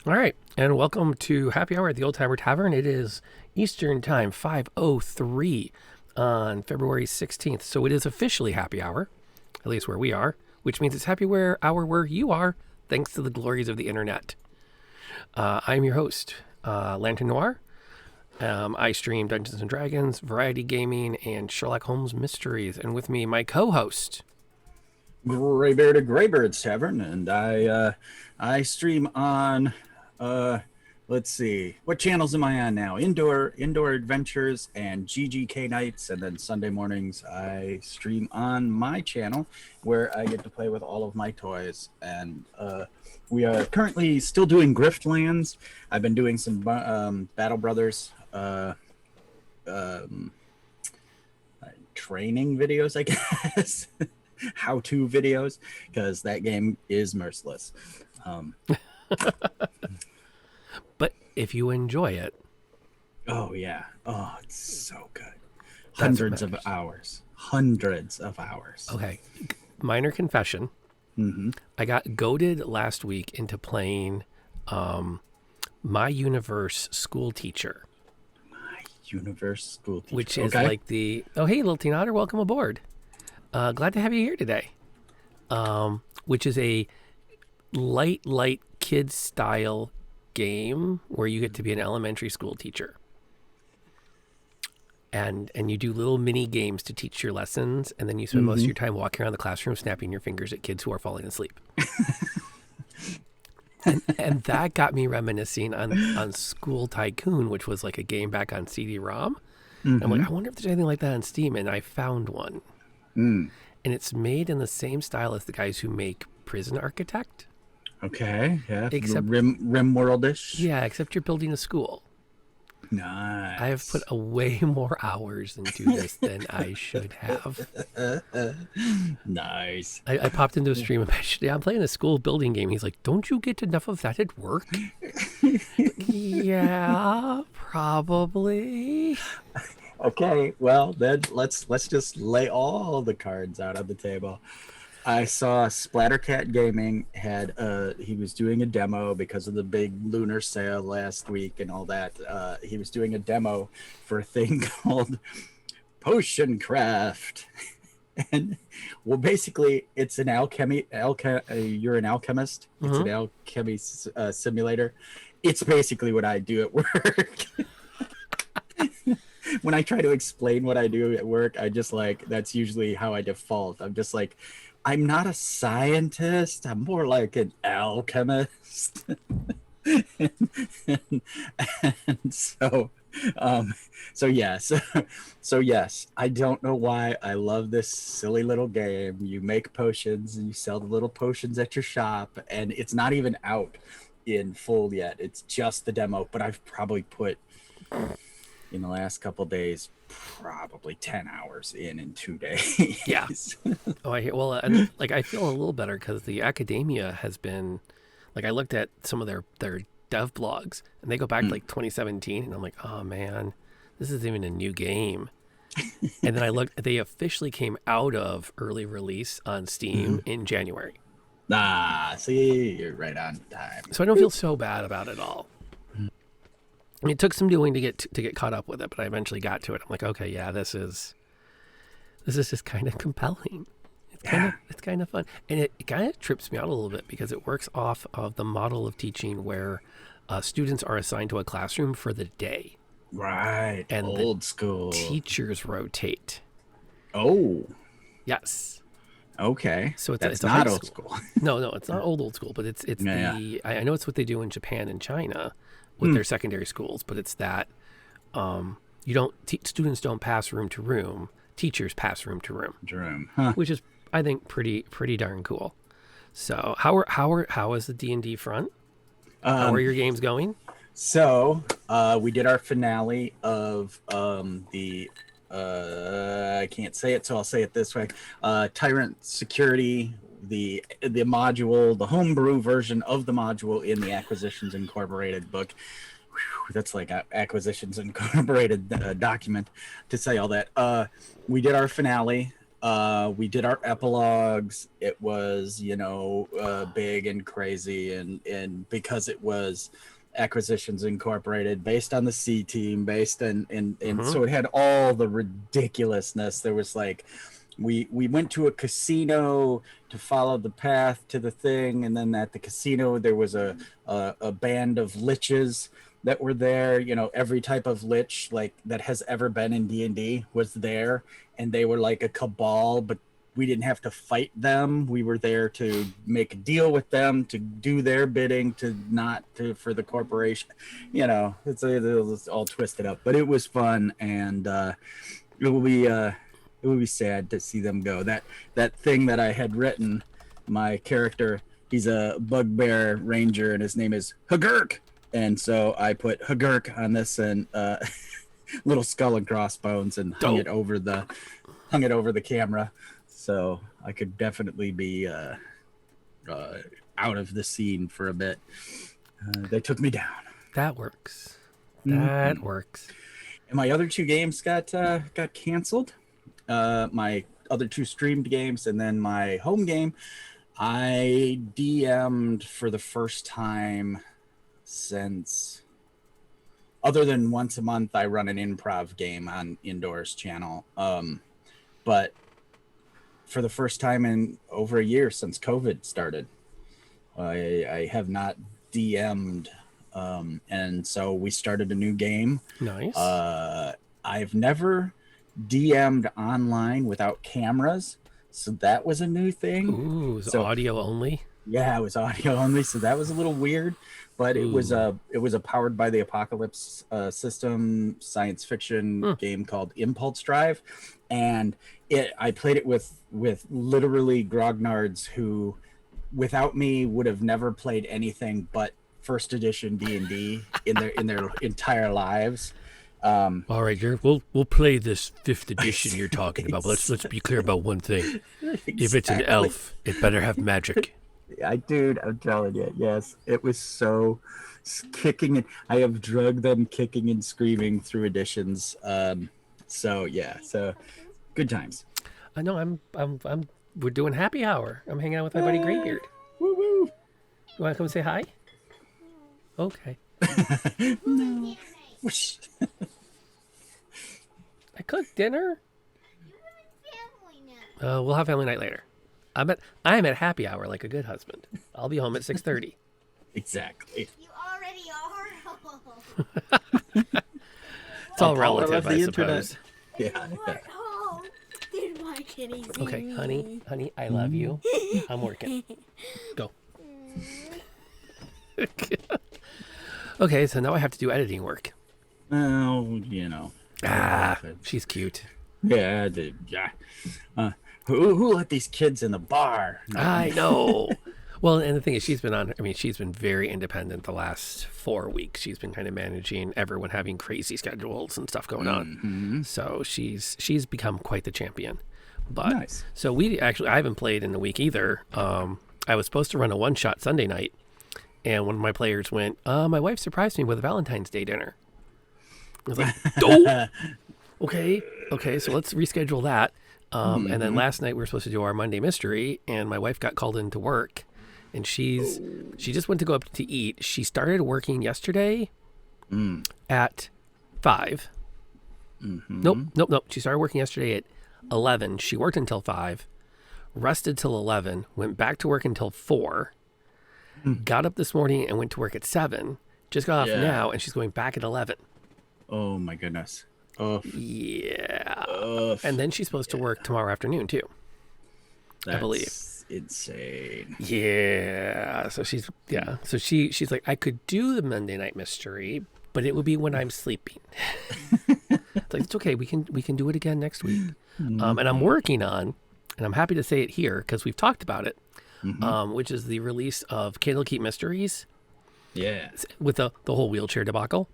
All right, and welcome to Happy Hour at the Old Timer Tavern. It is Eastern Time, 5:03 on February 16th. So it is officially Happy Hour, at least where we are, which means it's Hour where you are, thanks to the glories of the internet. I'm your host, Lantern Noir. I stream Dungeons & Dragons, Variety Gaming, and Sherlock Holmes Mysteries. And with me, my co-host, Graybeard at Graybird's Tavern, and I stream on let's see, what channels am I on now? Indoor Adventures and GGK Nights, and then Sunday mornings I stream on my channel where I get to play with all of my toys. And we are currently still doing Griftlands. I've been doing some Battle Brothers training videos, I guess. How-to videos, because that game is merciless. But if you enjoy it, oh yeah, oh, it's so good. That's Hundreds of hours. Okay, minor confession. I got goaded last week into playing My Universe School Teacher. My Universe School Teacher. Which is like the, oh, hey, little Teen Otter, welcome aboard. Glad to have you here today. Which is a light kid style game where you get to be an elementary school teacher. And you do little mini games to teach your lessons, and then you spend most of your time walking around the classroom snapping your fingers at kids who are falling asleep. and that got me reminiscing on School Tycoon, which was like a game back on CD-ROM. I'm like, I wonder if there's anything like that on Steam, and I found one. And it's made in the same style as the guys who make Prison Architect. Okay, yeah. Except Rimworld-ish. Yeah, except you're building a school. Nice. I have put way more hours into this than I should have. Nice. I popped into a stream and mentioned, yeah, I'm playing a school building game. He's like, don't you get enough of that at work? Yeah, probably. Okay, well then let's just lay all the cards out on the table. I saw Splattercat Gaming had he was doing a demo because of the big lunar sale last week and all that. He was doing a demo for a thing called Potion Craft. And well, basically it's an you're an alchemist. It's an alchemy simulator. It's basically what I do at work. When I try to explain what I do at work, I just like, that's usually how I default. I'm just like, I'm not a scientist. I'm more like an alchemist. and so yes, I don't know why I love this silly little game. You make potions and you sell the little potions at your shop, and it's not even out in full yet. It's just the demo, but I've probably put, in the last couple of days, probably 10 hours in 2 days. Yeah. Oh, I hear. Well, and like I feel a little better because the academia has been, like, I looked at some of their dev blogs and they go back to like 2017, and I'm like, oh man, this isn't even a new game. And then I looked, they officially came out of early release on Steam in January. See, you're right on time. So I don't feel so bad about it all. I mean, it took some doing to get caught up with it, but I eventually got to it. I'm like, okay, yeah, this is just kind of compelling. It's kind of fun, and it kind of trips me out a little bit because it works off of the model of teaching where students are assigned to a classroom for the day, right? And old school teachers rotate. Oh, yes. Okay, so it's not old school. No, it's not old school, but it's I know it's what they do in Japan and China with their secondary schools, but it's that you don't students don't pass room to room, teachers pass room to room, which is, I think, pretty darn cool. So how is the D&D front? How are your games going? So we did our finale of the I can't say it, so I'll say it this way: Tyrant Security, the module, the homebrew version of the module in the Acquisitions Incorporated book. Whew, that's like Acquisitions Incorporated document to say all that. We did our finale We did our epilogues. It was, big and crazy, and because it was Acquisitions Incorporated, based on the C Team, based and so it had all the ridiculousness. There was like, we went to a casino to follow the path to the thing, and then at the casino there was a band of liches that were there. Every type of lich like that has ever been in D&D was there, and they were like a cabal, but we didn't have to fight them. We were there to make a deal with them, to do their bidding, for the corporation. It was all twisted up, but it was fun, and it will be sad to see them go. That thing that I had written, my character, he's a bugbear ranger, and his name is Hagurk, and so I put Hagurk on this and little skull and crossbones, and hung it over the camera. So I could definitely be out of the scene for a bit. They took me down. That works. That works. And my other 2 games got canceled. My other 2 streamed games, and then my home game, I DM'd for the first time since, other than once a month, I run an improv game on Indoors channel. But for the first time in over a year since COVID started, I have not DM'd. And so we started a new game. Nice. I've never DM'd online without cameras, so that was a new thing. Ooh, is it audio only? Yeah, it was audio only, so that was a little weird. But it was a Powered by the Apocalypse system science fiction game called Impulse Drive, and I played it with literally grognards who, without me, would have never played anything but first edition D&D in their entire lives. All right, Jared, we'll play this 5th edition you're talking about. But let's be clear about one thing. Exactly. If it's an elf, it better have magic. Dude, I'm telling you, yes, it was so kicking, and I have drugged them kicking and screaming through editions. So good times. I know. We're doing happy hour. I'm hanging out with my buddy Greybeard. Woo woo. You want to come say hi? Okay. No. I cooked dinner. We'll have family night later. I'm at happy hour like a good husband. I'll be home at 6:30. Exactly. You already are. It's all relative, I suppose. Yeah. Okay, honey, I love you. I'm working. Go. Okay, so now I have to do editing work. Oh, She's cute. Yeah, dude. Yeah. Who let these kids in the bar? I know. Well, and the thing is, she's been very independent the last 4 weeks. She's been kind of managing everyone having crazy schedules and stuff going on. Mm-hmm. So she's become quite the champion. But nice. So I haven't played in a week either. I was supposed to run a one-shot Sunday night, and one of my players went, my wife surprised me with a Valentine's Day dinner. I was like, oh, okay, so let's reschedule that. And then last night we were supposed to do our Monday mystery, and my wife got called into work, and she just went to go up to eat. She started working yesterday at 5. Mm-hmm. Nope. She started working yesterday at 11. She worked until 5, rested till 11, went back to work until 4, got up this morning and went to work at 7, just got off now, and she's going back at 11. Oh my goodness. Yeah. And then she's supposed to work tomorrow afternoon too. I believe. Insane. Yeah. So she's like, I could do the Monday night mystery, but it would be when I'm sleeping. It's like, it's okay. We can do it again next week. And I'm working on, and I'm happy to say it here because we've talked about it, which is the release of Candlekeep Mysteries. Yeah. With the whole wheelchair debacle.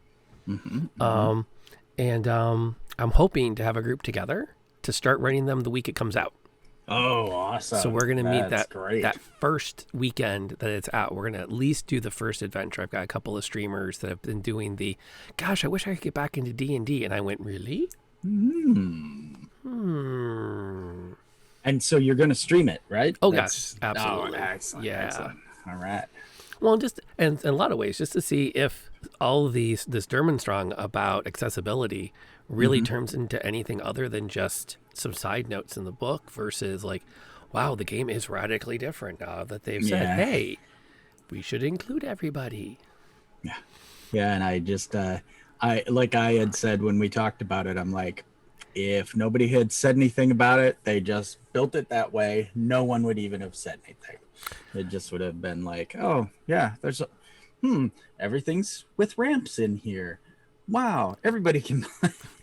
And I'm hoping to have a group together to start writing them the week it comes out. Oh, awesome. So we're going to meet that first weekend that it's out. We're going to at least do the first adventure. I've got a couple of streamers that have been doing gosh, I wish I could get back into D&D. And I went, really? And so you're going to stream it, right? Oh gosh, Oh, absolutely. excellent, Yeah. excellent. All right. Well, just and in a lot of ways, just to see if all of this Durmanstrong about accessibility really Mm-hmm. turns into anything other than just some side notes in the book versus like, wow, the game is radically different now that they've said, Yeah. hey, we should include everybody. Yeah. Yeah. And like I had said when we talked about it, I'm like, if nobody had said anything about it, they just built it that way. No one would even have said anything. It just would have been like, oh, yeah, everything's with ramps in here. Wow, everybody can.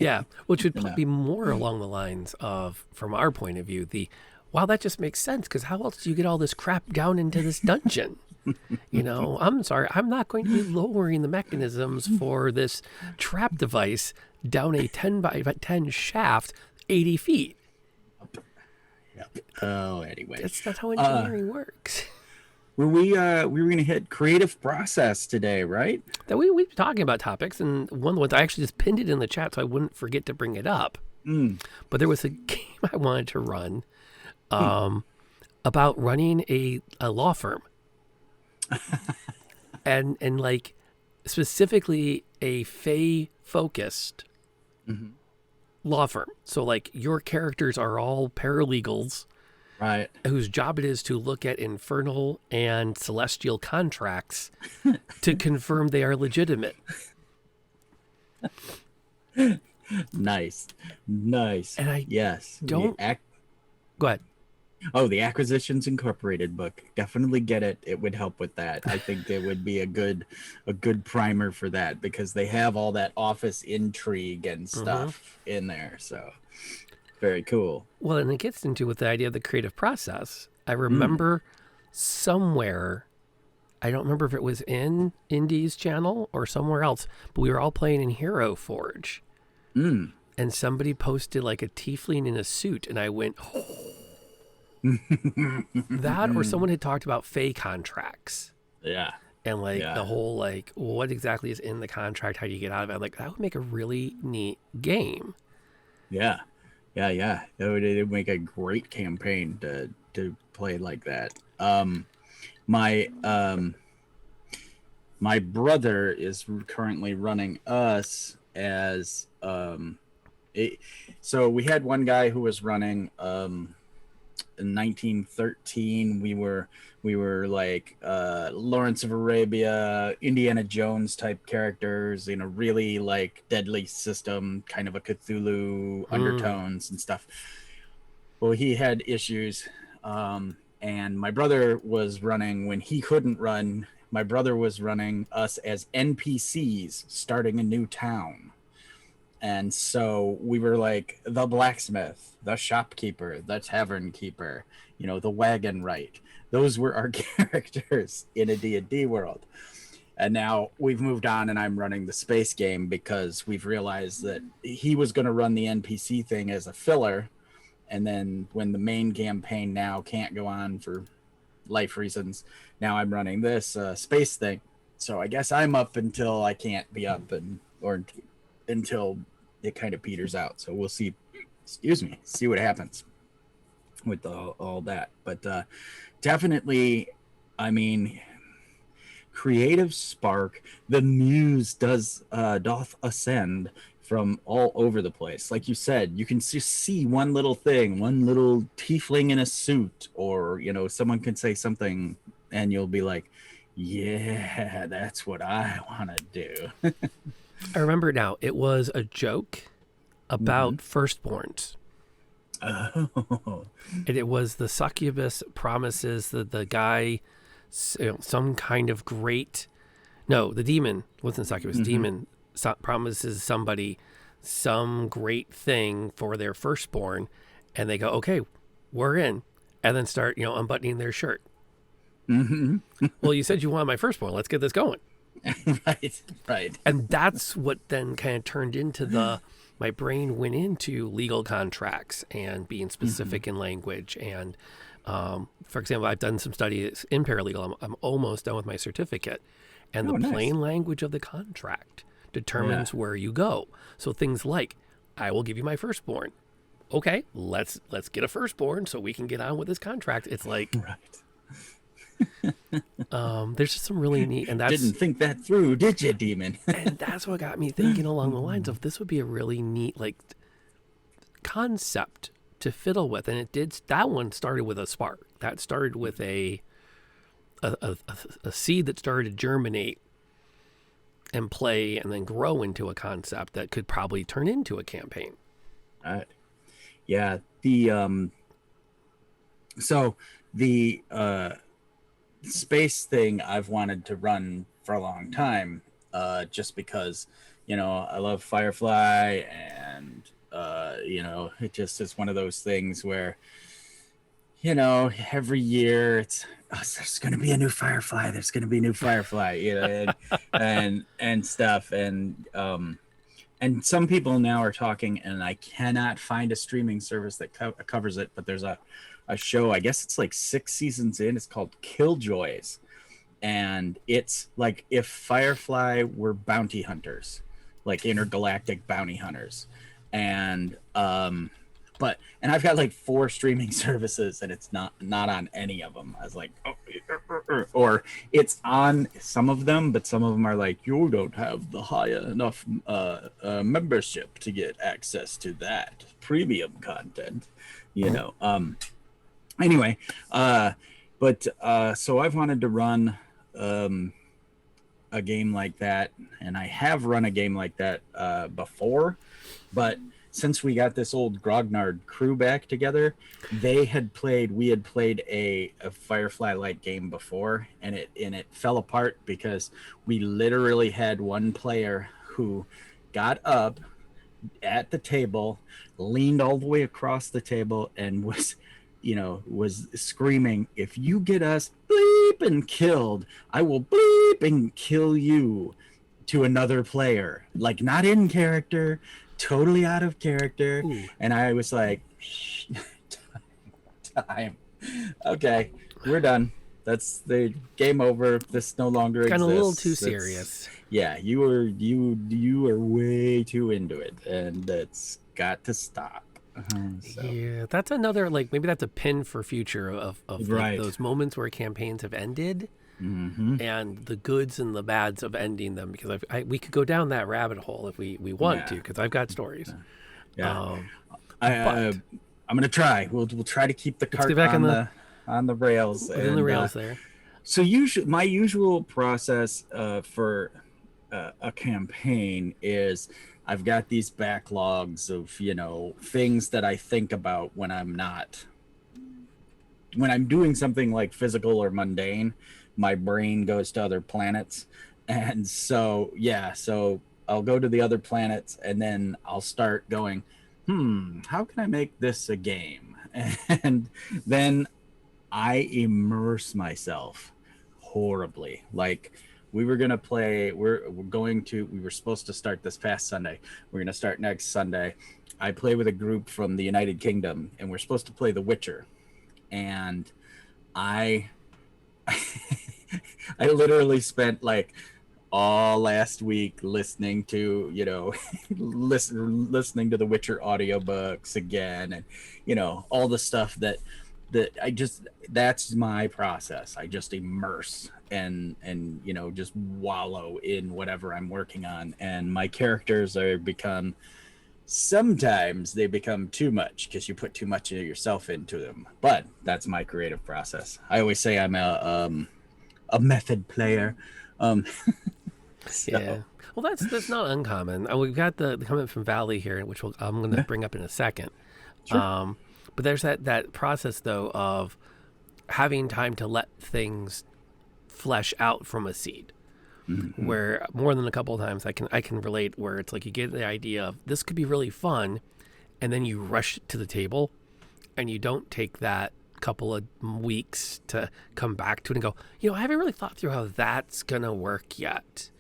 Yeah, which would You know. be more along the lines of, from our point of view, wow, that just makes sense because how else do you get all this crap down into this dungeon? I'm sorry, I'm not going to be lowering the mechanisms for this trap device down a 10 by 10 shaft 80 feet. Yep. Oh, anyway. That's not how engineering works. We were gonna hit creative process today, right? That we've been talking about topics, and one of the ones I actually just pinned it in the chat so I wouldn't forget to bring it up. But there was a game I wanted to run about running a law firm. and like specifically a Fae focused law firm. So like your characters are all paralegals, Right. whose job it is to look at infernal and celestial contracts to confirm they are legitimate. Nice. And I Yes. don't go ahead. Oh, the Acquisitions Incorporated book. Definitely get it. It would help with that. I think it would be a good primer for that because they have all that office intrigue and stuff in there. So very cool. Well, and it gets into with the idea of the creative process. I remember somewhere, I don't remember if it was in Indy's channel or somewhere else, but we were all playing in Hero Forge. And somebody posted like a tiefling in a suit, and I went, oh. That, or someone had talked about Fae contracts. Yeah. And like the whole like, what exactly is in the contract? How do you get out of it? Like that would make a really neat game. Yeah. It would make a great campaign to play like that. My brother is currently running us as so we had one guy who was running in 1913 we were like Lawrence of Arabia, Indiana Jones type characters, really like deadly system, kind of a Cthulhu undertones and stuff. Well, he had issues, and my brother was running when he couldn't run. My brother was running us as NPCs starting a new town. And so we were like the blacksmith, the shopkeeper, the tavern keeper, the wagon right. Those were our characters in a D&D world. And now we've moved on and I'm running the space game because we've realized that he was going to run the NPC thing as a filler. And then when the main campaign now can't go on for life reasons, now I'm running this space thing. So I guess I'm up until I can't be up or until it kind of peters out. So we'll see what happens with all that. But definitely, I mean, creative spark, the muse doth ascend from all over the place. Like you said, you can just see one little thing, one little tiefling in a suit, or someone can say something and you'll be like, yeah, that's what I want to do. I remember now, it was a joke about firstborns. Oh. And it was the succubus promises that the guy some kind of great... No, the demon wasn't succubus. Demon promises somebody some great thing for their firstborn, and they go, okay, we're in. And then start, unbuttoning their shirt. Well, you said you wanted my firstborn. Let's get this going. Right. And that's what then kind of turned into my brain went into legal contracts and being specific in language. And for example, I've done some studies in paralegal. I'm almost done with my certificate. And the plain language of the contract determines where you go. So things like, I will give you my firstborn. okay, let's get a firstborn so we can get on with this contract. It's like, Right. there's just some really neat, and Didn't think that through, did you, demon? and that's what got me thinking along the lines of this would be a really neat like concept to fiddle with, and it did. That one started with a spark. That started with a seed that started to germinate and play and then grow into a concept that could probably turn into a campaign. Yeah. The so the space thing I've wanted to run for a long time, just because, I love Firefly, and it just is one of those things where, every year it's, there's going to be a new Firefly. There's going to be a new Firefly, and stuff. And some people now are talking, and I cannot find a streaming service that covers it, but there's a show, I guess it's like 6 seasons in. It's called Killjoys. And it's like if Firefly were bounty hunters, like intergalactic bounty hunters. And and I've got like 4 streaming services, and it's not on any of them. I was like, or it's on some of them, but some of them are like, you don't have the high enough membership to get access to that premium content, Anyway, so I've wanted to run a game like that, and I have run a game like that before, but since we got this old Grognard crew back together, we had played a Firefly-like game before, and it fell apart because we literally had one player who got up at the table, leaned all the way across the table, and was screaming, "If you get us bleeping killed, I will bleeping kill you," to another player, like not in character, totally out of character. Ooh. And I was like, time. Okay, we're done. That's the game over. This no longer exists. Kind of a little too serious. Yeah, you were way too into it, and it's got to stop. Yeah, that's another, like, maybe that's a pin for future of right. those moments where campaigns have ended, and the goods and the bads of ending them, because we could go down that rabbit hole if we want to, because I've got stories. I'm gonna try. We'll try to keep the cart on the rails. Within the rails there. So my usual process for a campaign is, I've got these backlogs of, things that I think about when I'm doing something like physical or mundane. My brain goes to other planets. And so I'll go to the other planets, and then I'll start going, how can I make this a game? And then I immerse myself horribly. Like, we were supposed to start this past Sunday. We're going to start next Sunday. I play with a group from the United Kingdom, and we're supposed to play The Witcher. And I literally spent like all last week listening to, listening to The Witcher audiobooks again, and, all the stuff that that's my process. I just immerse and just wallow in whatever I'm working on, and my characters sometimes they become too much because you put too much of yourself into them. But that's my creative process. I always say I'm a method player. Yeah. Well, that's not uncommon. We've got the comment from Valley here, which I'm going to bring up in a second. Sure. But there's that process, though, of having time to let things flesh out from a seed, where more than a couple of times I can relate, where it's like you get the idea of this could be really fun, and then you rush to the table, and you don't take that couple of weeks to come back to it and go, I haven't really thought through how that's going to work yet.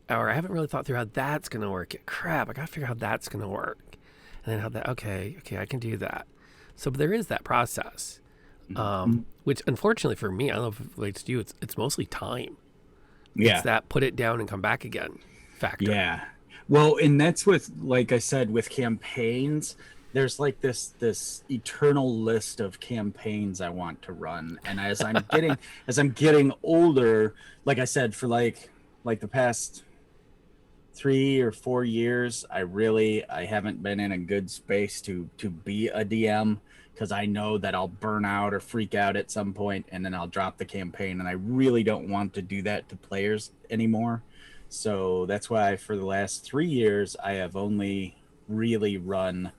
Or I haven't really thought through how that's going to work yet. Crap, I got to figure out how that's going to work. And then how that, okay, I can do that. So there is that process, which unfortunately for me, I don't know if it relates to you, it's mostly time. Yeah. It's that put it down and come back again factor. Yeah. Well, and that's with, like I said, with campaigns, there's like this eternal list of campaigns I want to run, and as I'm getting older, like I said, for like the past 3 or 4 years, I haven't been in a good space to be a DM, because I know that I'll burn out or freak out at some point, and then I'll drop the campaign, and I really don't want to do that to players anymore. So that's why for the last 3 years I have only really run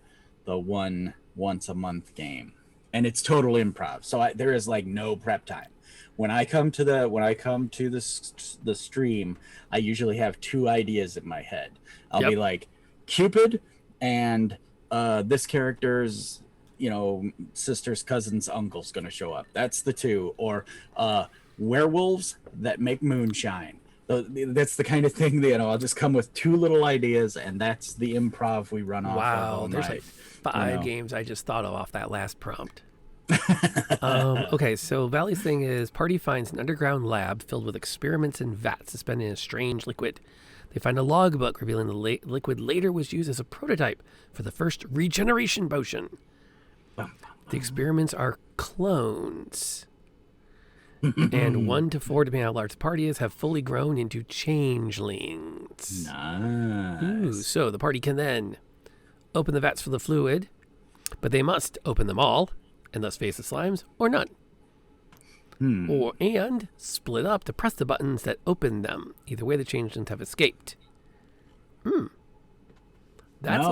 the one once a month game, and it's total improv. So there is like no prep time. When I come to the stream, I usually have two ideas in my head. I'll Yep. be like, Cupid and this character's sister's cousin's uncle's gonna show up. That's the two. Or werewolves that make moonshine. That's the kind of thing that I'll just come with two little ideas, and that's the improv we run off of Wow, all there's night. like five games I just thought of off that last prompt. Okay, so Valley's thing is party finds an underground lab filled with experiments in vats suspended in a strange liquid. They find a logbook revealing the liquid later was used as a prototype for the first regeneration potion. The experiments are clones. And 1 to 4, depending on how large the party is, have fully grown into changelings. Nice. Ooh, so the party can then open the vats for the fluid, but they must open them all and thus face the slimes or none. And split up to press the buttons that open them. Either way, the changelings have escaped. That's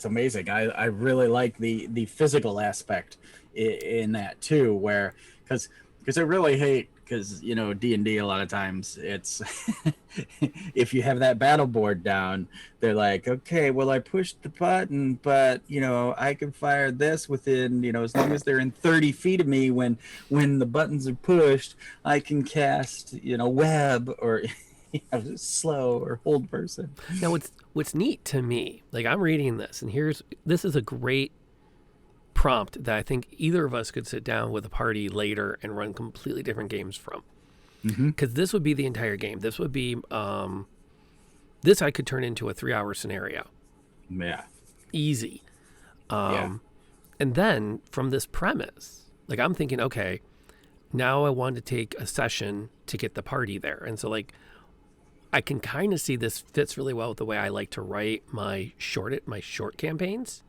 amazing. I really like the physical aspect in that too, where because I really hate, because D&D a lot of times it's if you have that battle board down, they're like, okay, well, I pushed the button, but I can fire this within as long as they're in 30 feet of me. When the buttons are pushed, I can cast web or slow or hold person. Now, what's neat to me, like I'm reading this, and this is a great prompt that I think either of us could sit down with a party later and run completely different games from. Because this would be the entire game. This would be this I could turn into a 3-hour scenario. Yeah. Easy. Yeah. And then from this premise, like I'm thinking, okay, now I want to take a session to get the party there. And so like I can kind of see this fits really well with the way I like to write my short campaigns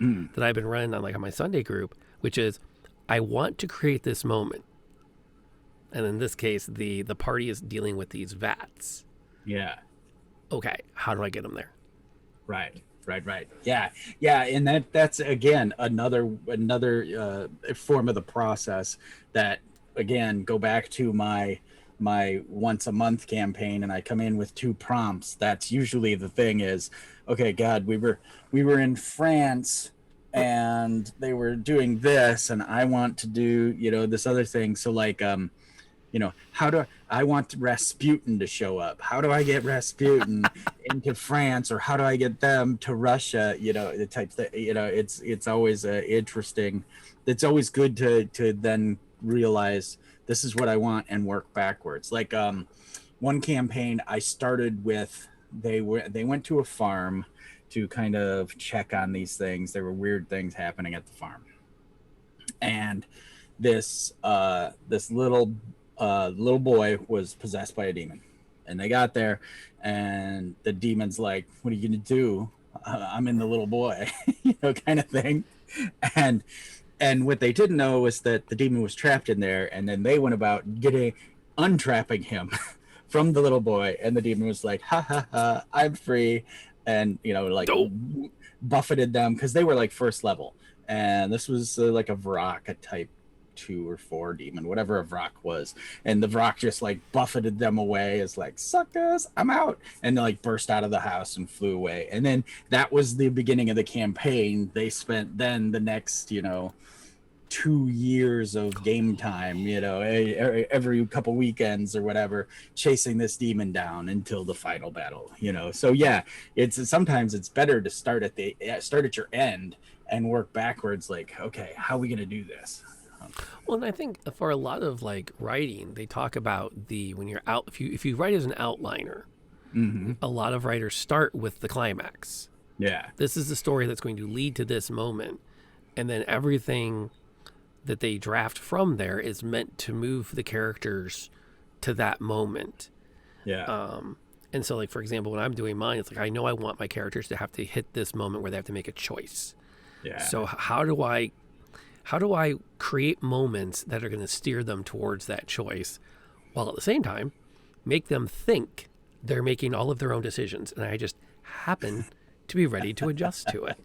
that I've been running on my Sunday group, which is I want to create this moment. And in this case, the party is dealing with these vats. Yeah. Okay, how do I get them there? Right. Yeah. And that's again another form of the process that, again, go back to my once a month campaign, and I come in with 2 prompts. That's usually the thing is, okay, God, we were in France and they were doing this, and I want to do this other thing. So like how do I want Rasputin to show up? How do I get Rasputin into France, or how do I get them to Russia? The type that it's always interesting. It's always good to then realize this is what I want and work backwards. Like one campaign I started with, they went to a farm to kind of check on these things. There were weird things happening at the farm, and this little boy was possessed by a demon. And they got there, and the demon's like, what are you gonna do? I'm in the little boy, kind of thing. And what they didn't know was that the demon was trapped in there, and then they went about untrapping him from the little boy, and the demon was like, ha ha ha, I'm free, and buffeted them, because they were like first level, and this was like a Vraka type 2 or 4 demon, whatever a Vrak was, and the Vrak just like buffeted them away, as like, suckers, I'm out, and they like burst out of the house and flew away. And then that was the beginning of the campaign. They spent then the next 2 years of game time, every couple weekends or whatever, chasing this demon down until the final battle. So yeah, sometimes it's better to start at your end and work backwards. Like, okay, how are we gonna do this? Well, and I think for a lot of writing, they talk about when you're out, if you write as an outliner, Mm-hmm. A lot of writers start with the climax. Yeah. This is the story that's going to lead to this moment. And then everything that they draft from there is meant to move the characters to that moment. Yeah. And so, like, for example, when I'm doing mine, it's like, I know I want my characters to have to hit this moment where they have to make a choice. Yeah. So how do I create moments that are going to steer them towards that choice, while at the same time make them think they're making all of their own decisions, and I just happen to be ready to adjust to it.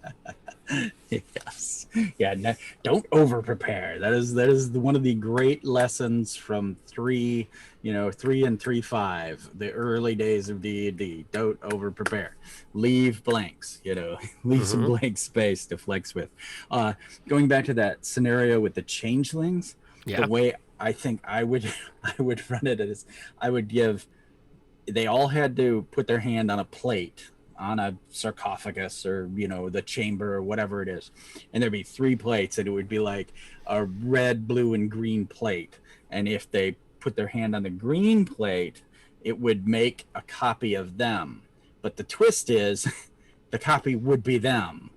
Yes. Yeah. No, don't over prepare. That is one of the great lessons from 3 and 3.5, the early days of D&D. Don't over prepare. Leave blanks. Leave some blank space to flex with. Going back to that scenario with the changelings, the way I think I would run it is, I would give. They all had to put their hand on a plate, on a sarcophagus, or the chamber, or whatever it is, and there'd be 3 plates, and it would be like a red, blue, and green plate. And if they put their hand on the green plate, it would make a copy of them. But the twist is the copy would be them.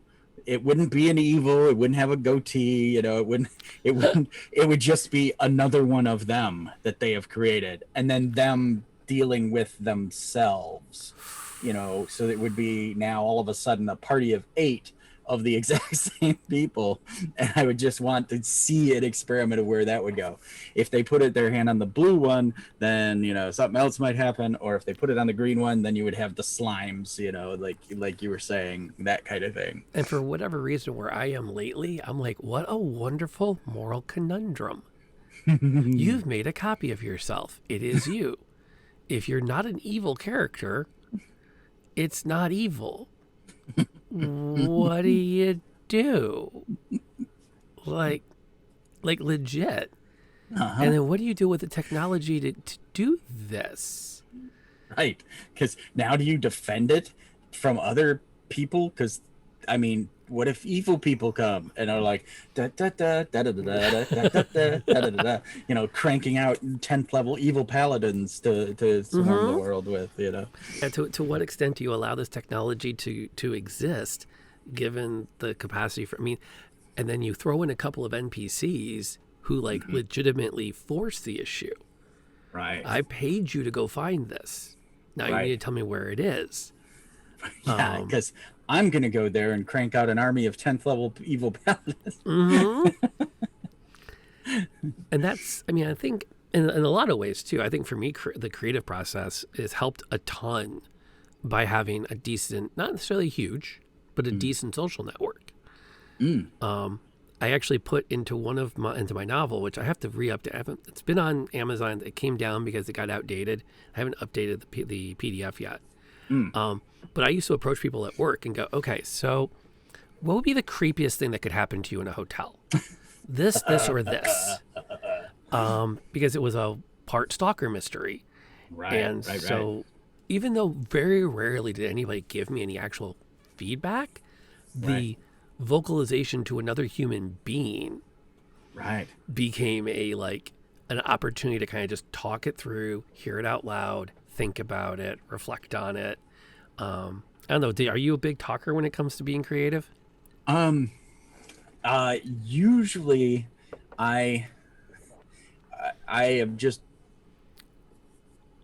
It wouldn't be an evil, it wouldn't have a goatee, it would just be another one of them that they have created, and then them dealing with themselves. So it would be now all of a sudden a party of 8 of the exact same people, and I would just want to see an experiment of where that would go. If they put their hand on the blue one, then something else might happen, or if they put it on the green one, then you would have the slimes, like you were saying, that kind of thing. And for whatever reason, where I am lately, I'm like, what a wonderful moral conundrum. You've made a copy of yourself. It is you. If you're not an evil character, it's not evil. What do you do? Like legit. And then what do you do with the technology to do this? Right. Because now do you defend it from other people? Because, I mean, what if evil people come and are like, da da da da da da da da da da da da, cranking out 10th level evil paladins to swarm the world with, And to what extent do you allow this technology to exist, given the capacity for? I mean, and then you throw in a couple of NPCs who legitimately force the issue. Right. I paid you to go find this. Now you need to tell me where it is. Yeah, because I'm going to go there and crank out an army of 10th level evil paladins. And that's, I mean, I think in a lot of ways too, I think for me, the creative process is helped a ton by having a decent, not necessarily huge, but a decent social network. I actually put into into my novel, which I have to re-update. It's been on Amazon. It came down because it got outdated. I haven't updated the PDF yet. But I used to approach people at work and go, okay, so what would be the creepiest thing that could happen to you in a hotel? This, or this. Because it was a part stalker mystery. Right. So even though very rarely did anybody give me any actual feedback, the vocalization to another human being became an opportunity to kind of just talk it through, hear it out loud, think about it, reflect on it. I don't know. Are you a big talker when it comes to being creative? Usually I am just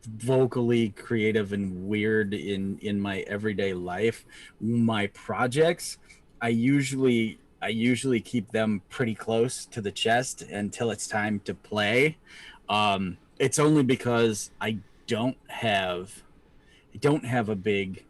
vocally creative and weird in my everyday life. My projects, I usually keep them pretty close to the chest until it's time to play. It's only because I don't have a big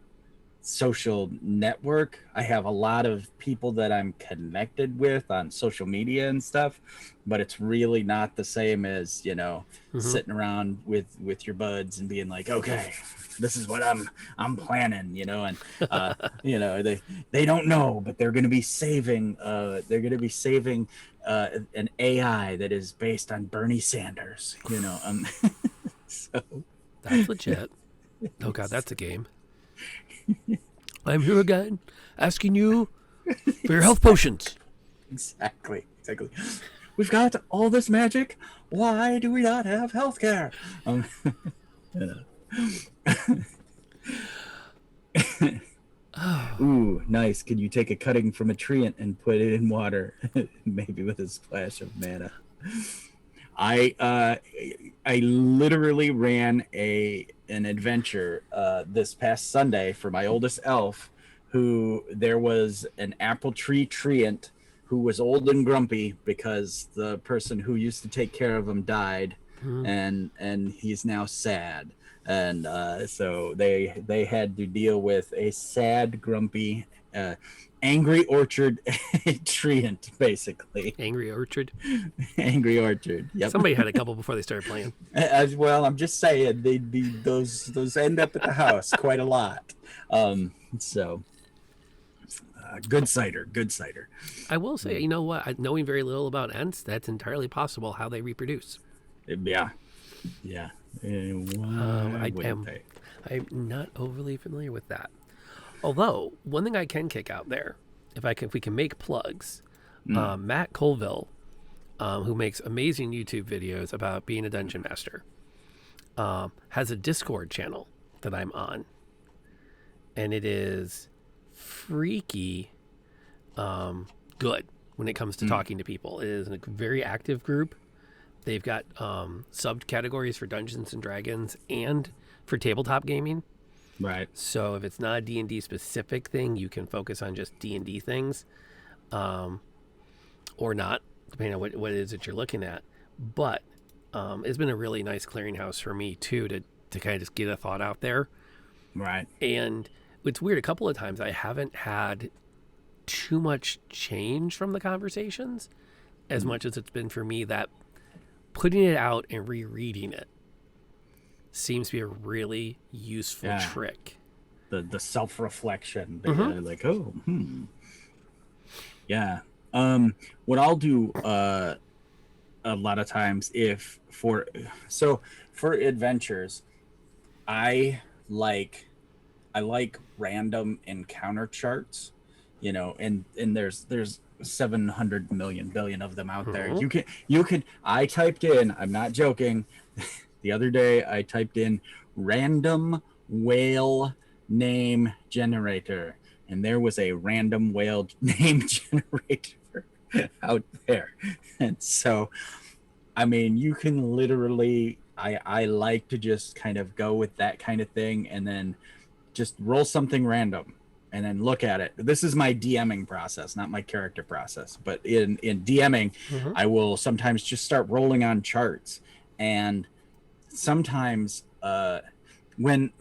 social network. I have a lot of people that I'm connected with on social media and stuff, but it's really not the same as, sitting around with your buds and being like, okay, this is what I'm planning, and they don't know, but they're going to be saving an AI that is based on Bernie Sanders, so that's legit. Oh God, that's a game. I'm here again, asking you for your health potions. Exactly. We've got all this magic. Why do we not have healthcare? Ooh, nice. Could you take a cutting from a tree and put it in water, maybe with a splash of mana? I uh, I literally ran an adventure this past Sunday for my oldest elf, who there was an apple tree treant who was old and grumpy because the person who used to take care of him died, and he's now sad, and so they had to deal with a sad, grumpy, angry orchard treant, basically. Angry Orchard. Angry Orchard. Yep. Somebody had a couple before they started playing. As well, I'm just saying those end up at the house quite a lot. So good cider, good cider. I will say, you know what? Knowing very little about Ents, that's entirely possible how they reproduce. Yeah, yeah. Why wouldn't they? I'm not overly familiar with that. Although one thing I can kick out there, if we can make plugs, Matt Colville, who makes amazing YouTube videos about being a dungeon master, has a Discord channel that I'm on, and it is freaky good when it comes to talking to people. It is a very active group. They've got subcategories for Dungeons and Dragons and for tabletop gaming. Right. So if it's not a D&D specific thing, you can focus on just D&D things, or not, depending on what it is that you're looking at. But it's been a really nice clearinghouse for me too to kind of just get a thought out there. Right. And it's weird. A couple of times I haven't had too much change from the conversations as much as it's been for me that putting it out and rereading it seems to be a really useful trick. The self-reflection. Like, oh, yeah. What I'll do a lot of times for adventures, I like random encounter charts, and there's 700 million billion of them out there. You can I typed in, I'm not joking, the other day I typed in random whale name generator, and there was a random whale name generator out there. And so, I mean, you can literally, I like to just kind of go with that kind of thing and then just roll something random and then look at it. This is my DMing process, not my character process. But in DMing, I will sometimes just start rolling on charts. And sometimes when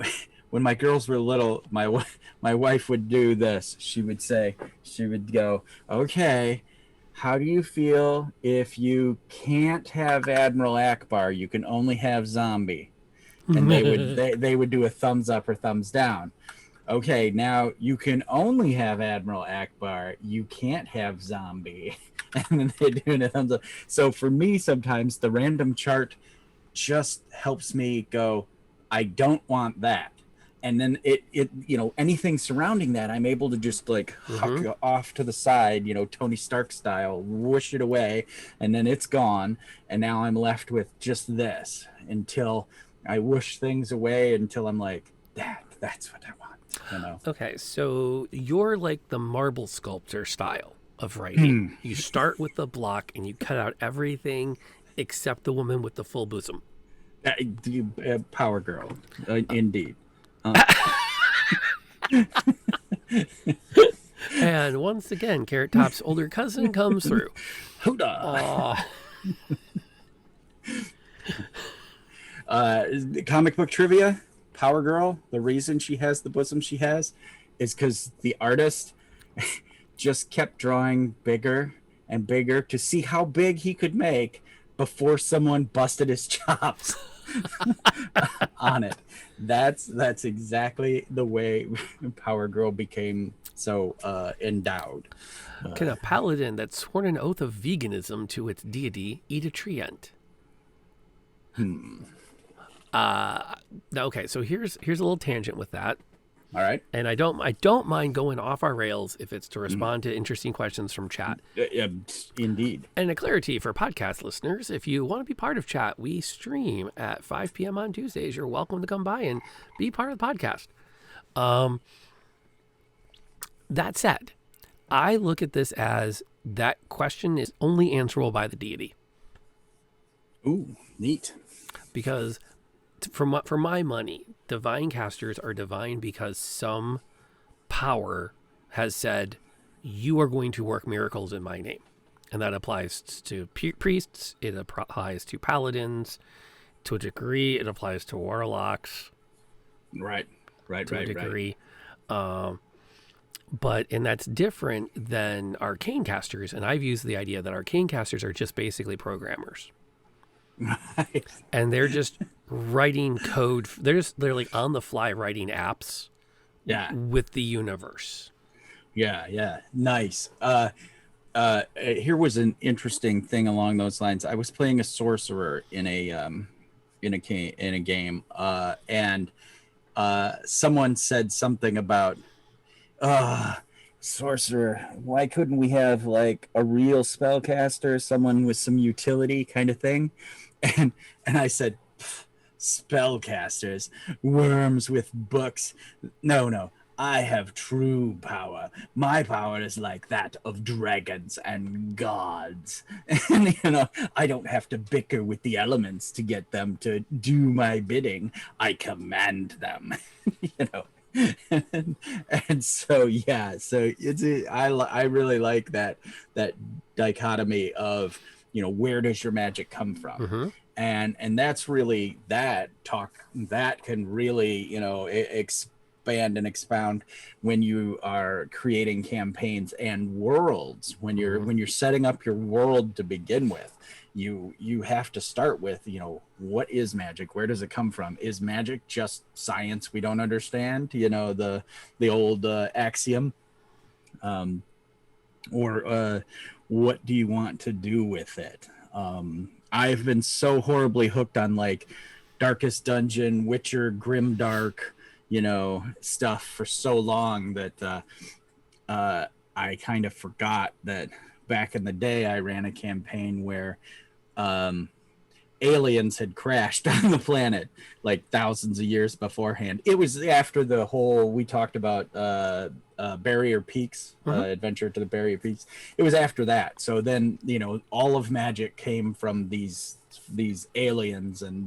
my girls were little, my wife would do this. She would go, okay, how do you feel if you can't have Admiral Akbar? You can only have zombie. And they would do a thumbs up or thumbs down. Okay, now you can only have Admiral Akbar. You can't have zombie. And then they're doing a thumbs up. So for me, sometimes the random chart just helps me go, I don't want that. And then it anything surrounding that, I'm able to just like huck off to the side, Tony Stark style, whoosh it away, and then it's gone. And now I'm left with just this until I whoosh things away until I'm like, that's what I want. Okay, so you're like the marble sculptor style of writing. You start with the block and you cut out everything except the woman with the full bosom. Power girl, indeed. And once again, Carrot Top's older cousin comes through. Hoodah! Comic book trivia. Power Girl, the reason she has the bosom she has is because the artist just kept drawing bigger and bigger to see how big he could make before someone busted his chops on it. That's exactly the way Power Girl became so endowed. Can a paladin that's sworn an oath of veganism to its deity eat a treant? Okay, so here's a little tangent with that. All right. And I don't mind going off our rails if it's to respond to interesting questions from chat. Indeed. And a clarity for podcast listeners, if you want to be part of chat, we stream at 5 p.m. on Tuesdays. You're welcome to come by and be part of the podcast. That said, I look at this as that question is only answerable by the deity. Ooh, neat. Because for my money, divine casters are divine because some power has said, you are going to work miracles in my name. And that applies to priests, it applies to paladins, to a degree, it applies to warlocks. Right. To a degree. And that's different than arcane casters. And I've used the idea that arcane casters are just basically programmers. Right. And they're just writing code. They're like on the fly writing apps. Yeah. With the universe. Yeah. Nice. Here was an interesting thing along those lines. I was playing a sorcerer in a game, and someone said something about, sorcerer, why couldn't we have like a real spellcaster, someone with some utility kind of thing? And I said, spellcasters, worms with books. No. I have true power. My power is like that of dragons and gods. And, I don't have to bicker with the elements to get them to do my bidding. I command them, and so I really like that dichotomy of where does your magic come from. Mm-hmm. And that's really that can really expand and expound when you are creating campaigns and worlds. When you're setting up your world to begin with, you have to start with what is magic, where does it come from, is magic just science we don't understand, the old axiom, or what do you want to do with it? I've been so horribly hooked on like Darkest Dungeon, Witcher, Grimdark, stuff for so long that I kind of forgot that back in the day I ran a campaign where aliens had crashed on the planet like thousands of years beforehand. It was after the whole, we talked about Barrier Peaks, Adventure to the Barrier Peaks. It was after that. So then, all of magic came from these aliens, and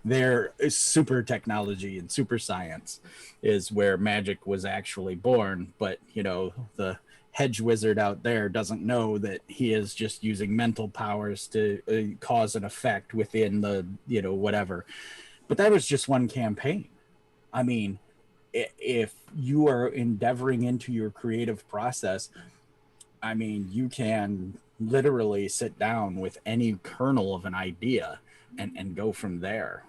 their super technology and super science is where magic was actually born. But, the hedge wizard out there doesn't know that he is just using mental powers to cause an effect within the whatever. But that was just one campaign. I mean, if you are endeavoring into your creative process, I mean, you can literally sit down with any kernel of an idea and go from there.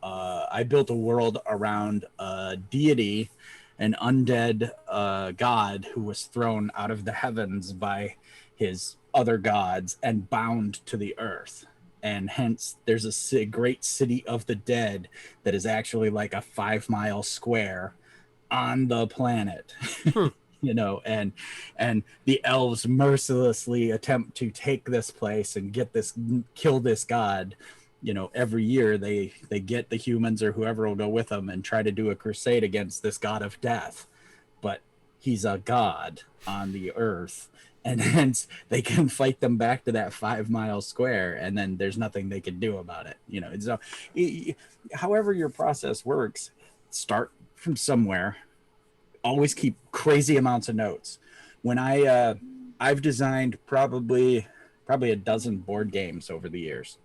I built a world around a deity, an undead god who was thrown out of the heavens by his other gods and bound to the earth. And hence there's a great city of the dead that is actually like a 5-mile square on the planet. And the elves mercilessly attempt to take this place and kill this god. Every year they get the humans or whoever will go with them and try to do a crusade against this god of death. But he's a god on the earth, and hence they can fight them back to that 5-mile square, and then there's nothing they can do about it. So however your process works, start from somewhere. Always keep crazy amounts of notes. When I've designed probably a dozen board games over the years.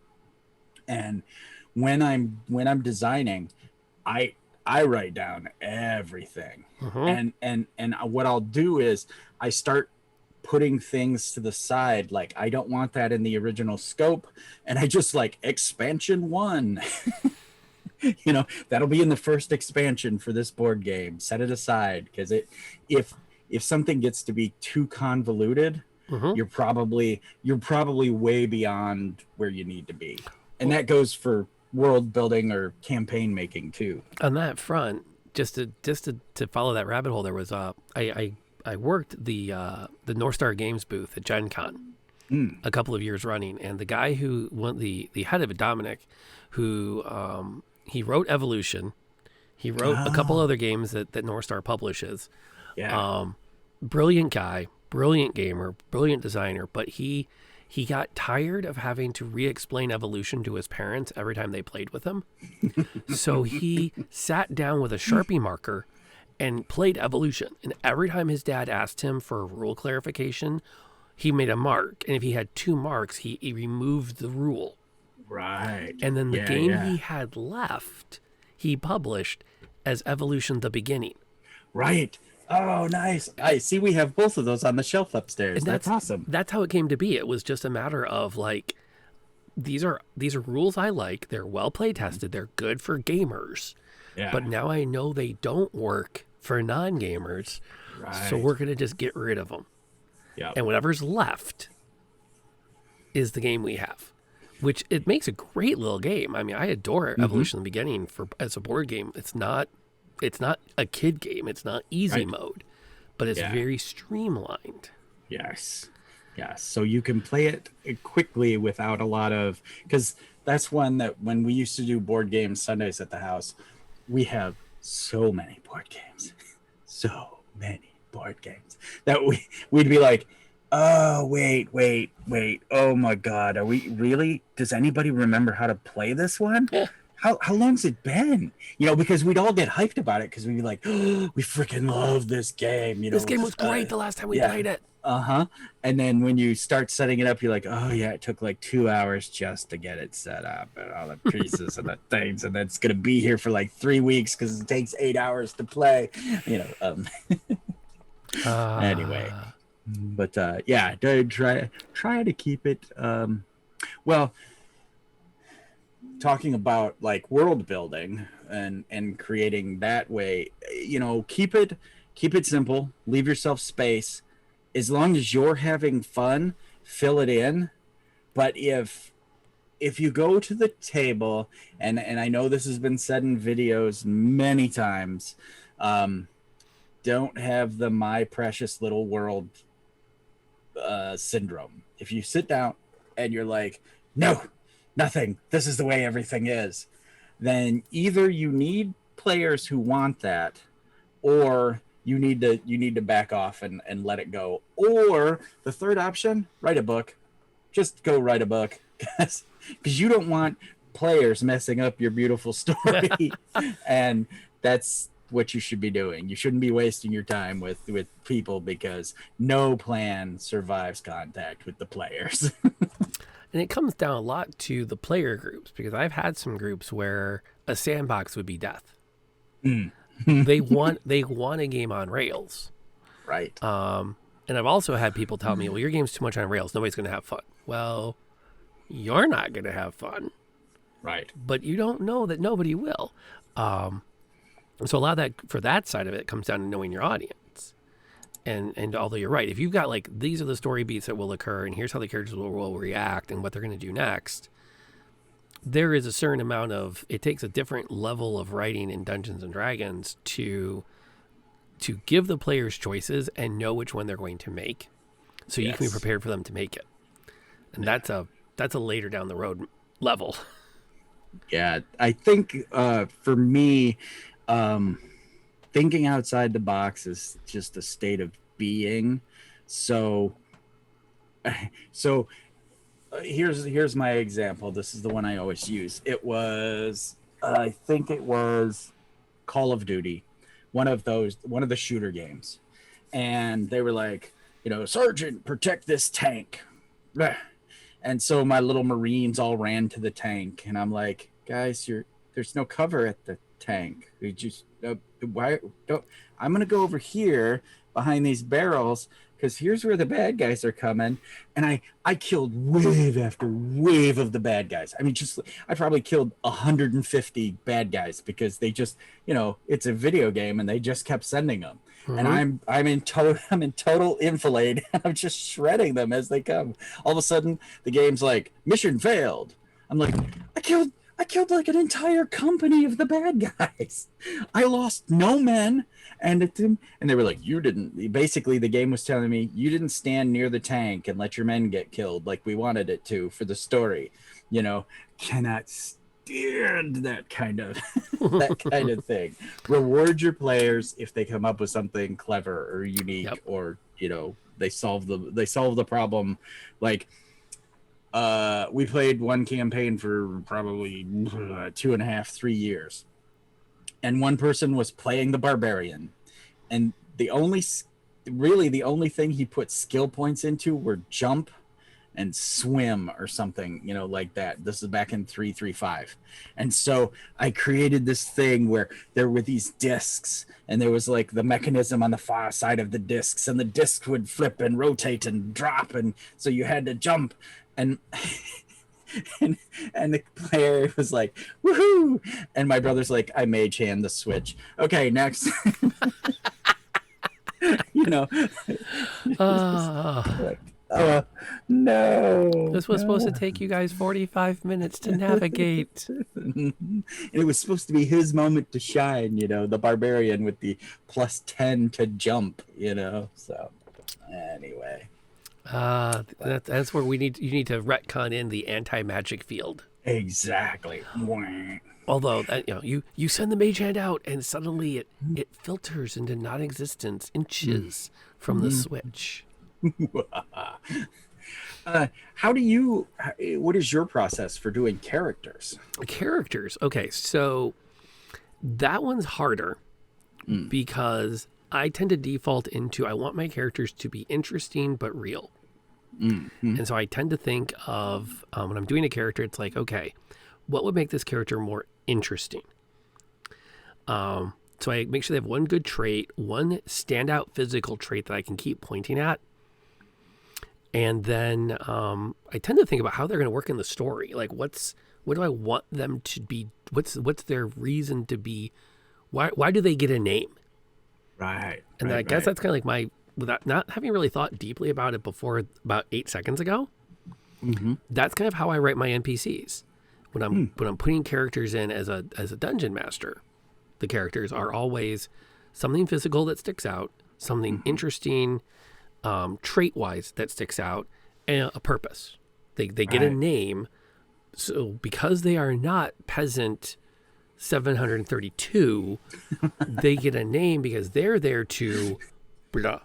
And when I'm designing, I write down everything. And what I'll do is I start putting things to the side. Like, I don't want that in the original scope. And I just like expansion 1. That'll be in the first expansion for this board game. Set it aside, because if something gets to be too convoluted, you're probably way beyond where you need to be. And that goes for world building or campaign making too. On that front, just to follow that rabbit hole, there was I worked the North Star Games booth at Gen Con a couple of years running, and the guy who went the head of it, Dominic, who he wrote Evolution, He wrote a couple Oh, other games that North Star publishes. yeah. Brilliant guy, brilliant gamer, brilliant designer, but he got tired of having to re-explain evolution to his parents every time they played with him. So he sat down with a Sharpie marker and played evolution. And every time his dad asked him for a rule clarification, he made a mark. And if he had 2 marks, he removed the rule. Right. And then the Yeah, game yeah. he had left, he published as Evolution the Beginning. Right. Oh, nice. I see we have both of those on the shelf upstairs. And That's awesome. that's how it came to be. It was just a matter of like these are rules I like. They're well play tested. They're good for gamers. Yeah. But now I know they don't work for non-gamers. So Right. we're going to just get rid of them. Yeah. And whatever's left is the game we have, which it makes a great little game. I mean, I adore Evolution in the Beginning for as a board game. It's not a kid game. It's not easy Right. mode, but it's Yeah. very streamlined. Yes. Yes. So you can play it quickly without a lot of, because that's one that when we used to do board games Sundays at the house, we have so many board games, so many board games that we'd be like, oh, wait. Oh my God. Are we really, does anybody remember how to play this one? Yeah. How long's it been? You know, because we'd all get hyped about it because we'd be like, oh, we freaking love this game. You know, This game was great the last time we yeah. played it. Uh-huh. And then when you start setting it up, you're like, oh yeah, it took like 2 hours just to get it set up and all the pieces and the things, and that's gonna be here for like 3 weeks because it takes 8 hours to play. You know, anyway. But yeah, try to keep it well, talking about like world building and creating that way, you know, keep it simple, leave yourself space. As long as you're having fun, fill it in. But if you go to the table, and I know this has been said in videos many times, don't have the my precious little world syndrome. If you sit down and you're like, no, nothing, this is the way everything is, then either you need players who want that, or you need to back off and let it go. Or the third option, write a book. Just go write a book, because you don't want players messing up your beautiful story. And that's what you should be doing. You shouldn't be wasting your time with people, because no plan survives contact with the players. And it comes down a lot to the player groups, because I've had some groups where a sandbox would be death. They want a game on rails. Right. And I've also had people tell me, well, your game's too much on rails. Nobody's going to have fun. Well, you're not going to have fun. Right. But you don't know that nobody will. So a lot of that, for that side of it, comes down to knowing your audience. And although you're right, if you've got like, these are the story beats that will occur, and here's how the characters will react and what they're going to do next, there is a certain amount of, it takes a different level of writing in Dungeons and Dragons to give the players choices and know which one they're going to make, so you can be prepared for them to make it. And that's a later down the road level. Yeah, I think for me, thinking outside the box is just a state of being. So here's my example. This is the one I always use. I think it was Call of Duty, one of the shooter games, and they were like, you know, Sergeant, protect this tank. And so my little Marines all ran to the tank, and I'm like, guys, there's no cover at the tank. We just why don't I'm gonna go over here behind these barrels, because here's where the bad guys are coming. And I killed wave after wave of the bad guys. I mean, I probably killed 150 bad guys, because they just, you know, it's a video game and they just kept sending them. And I'm in total enfilade. I'm just shredding them as they come. All of a sudden the game's like, mission failed. I'm like, I killed like an entire company of the bad guys. I lost no men. And they were like, you didn't. Basically, the game was telling me, you didn't stand near the tank and let your men get killed like we wanted it to for the story. You know, cannot that kind of that kind of thing. Reward your players if they come up with something clever or unique, Yep. or they solve the problem. Like we played one campaign for probably 2.5, 3 years, and one person was playing the barbarian, and the only thing he put skill points into were jump and swim or something, like that. This is back in 3.3.5. And so I created this thing where there were these discs, and there was like the mechanism on the far side of the discs, and the disc would flip and rotate and drop, and so you had to jump, and and the player was like, woohoo, and my brother's like, I mage hand the switch. Okay, next. Uh, Oh, no. this was supposed to take you guys 45 minutes to navigate. And it was supposed to be his moment to shine, the barbarian with the +10 to jump, So, anyway. That's where you need to retcon in the anti-magic field. Exactly. Although you send the mage hand out, and suddenly it filters into non-existence inches from the switch. What is your process for doing characters? Characters. Okay, so that one's harder because I tend to default into I want my characters to be interesting but real. And so I tend to think of when I'm doing a character, it's like, okay, what would make this character more interesting? So I make sure they have one good trait, one standout physical trait that I can keep pointing at. And then I tend to think about how they're going to work in the story. Like, what do I want them to be? What's their reason to be? Why do they get a name? Right. And I guess that's kind of like my, without not having really thought deeply about it before about 8 seconds ago. That's kind of how I write my NPCs. When I'm putting characters in as a dungeon master, the characters are always something physical that sticks out, something interesting. Trait-wise that sticks out, and a purpose. They get a name, so because they are not peasant 732, they get a name because they're there to blah.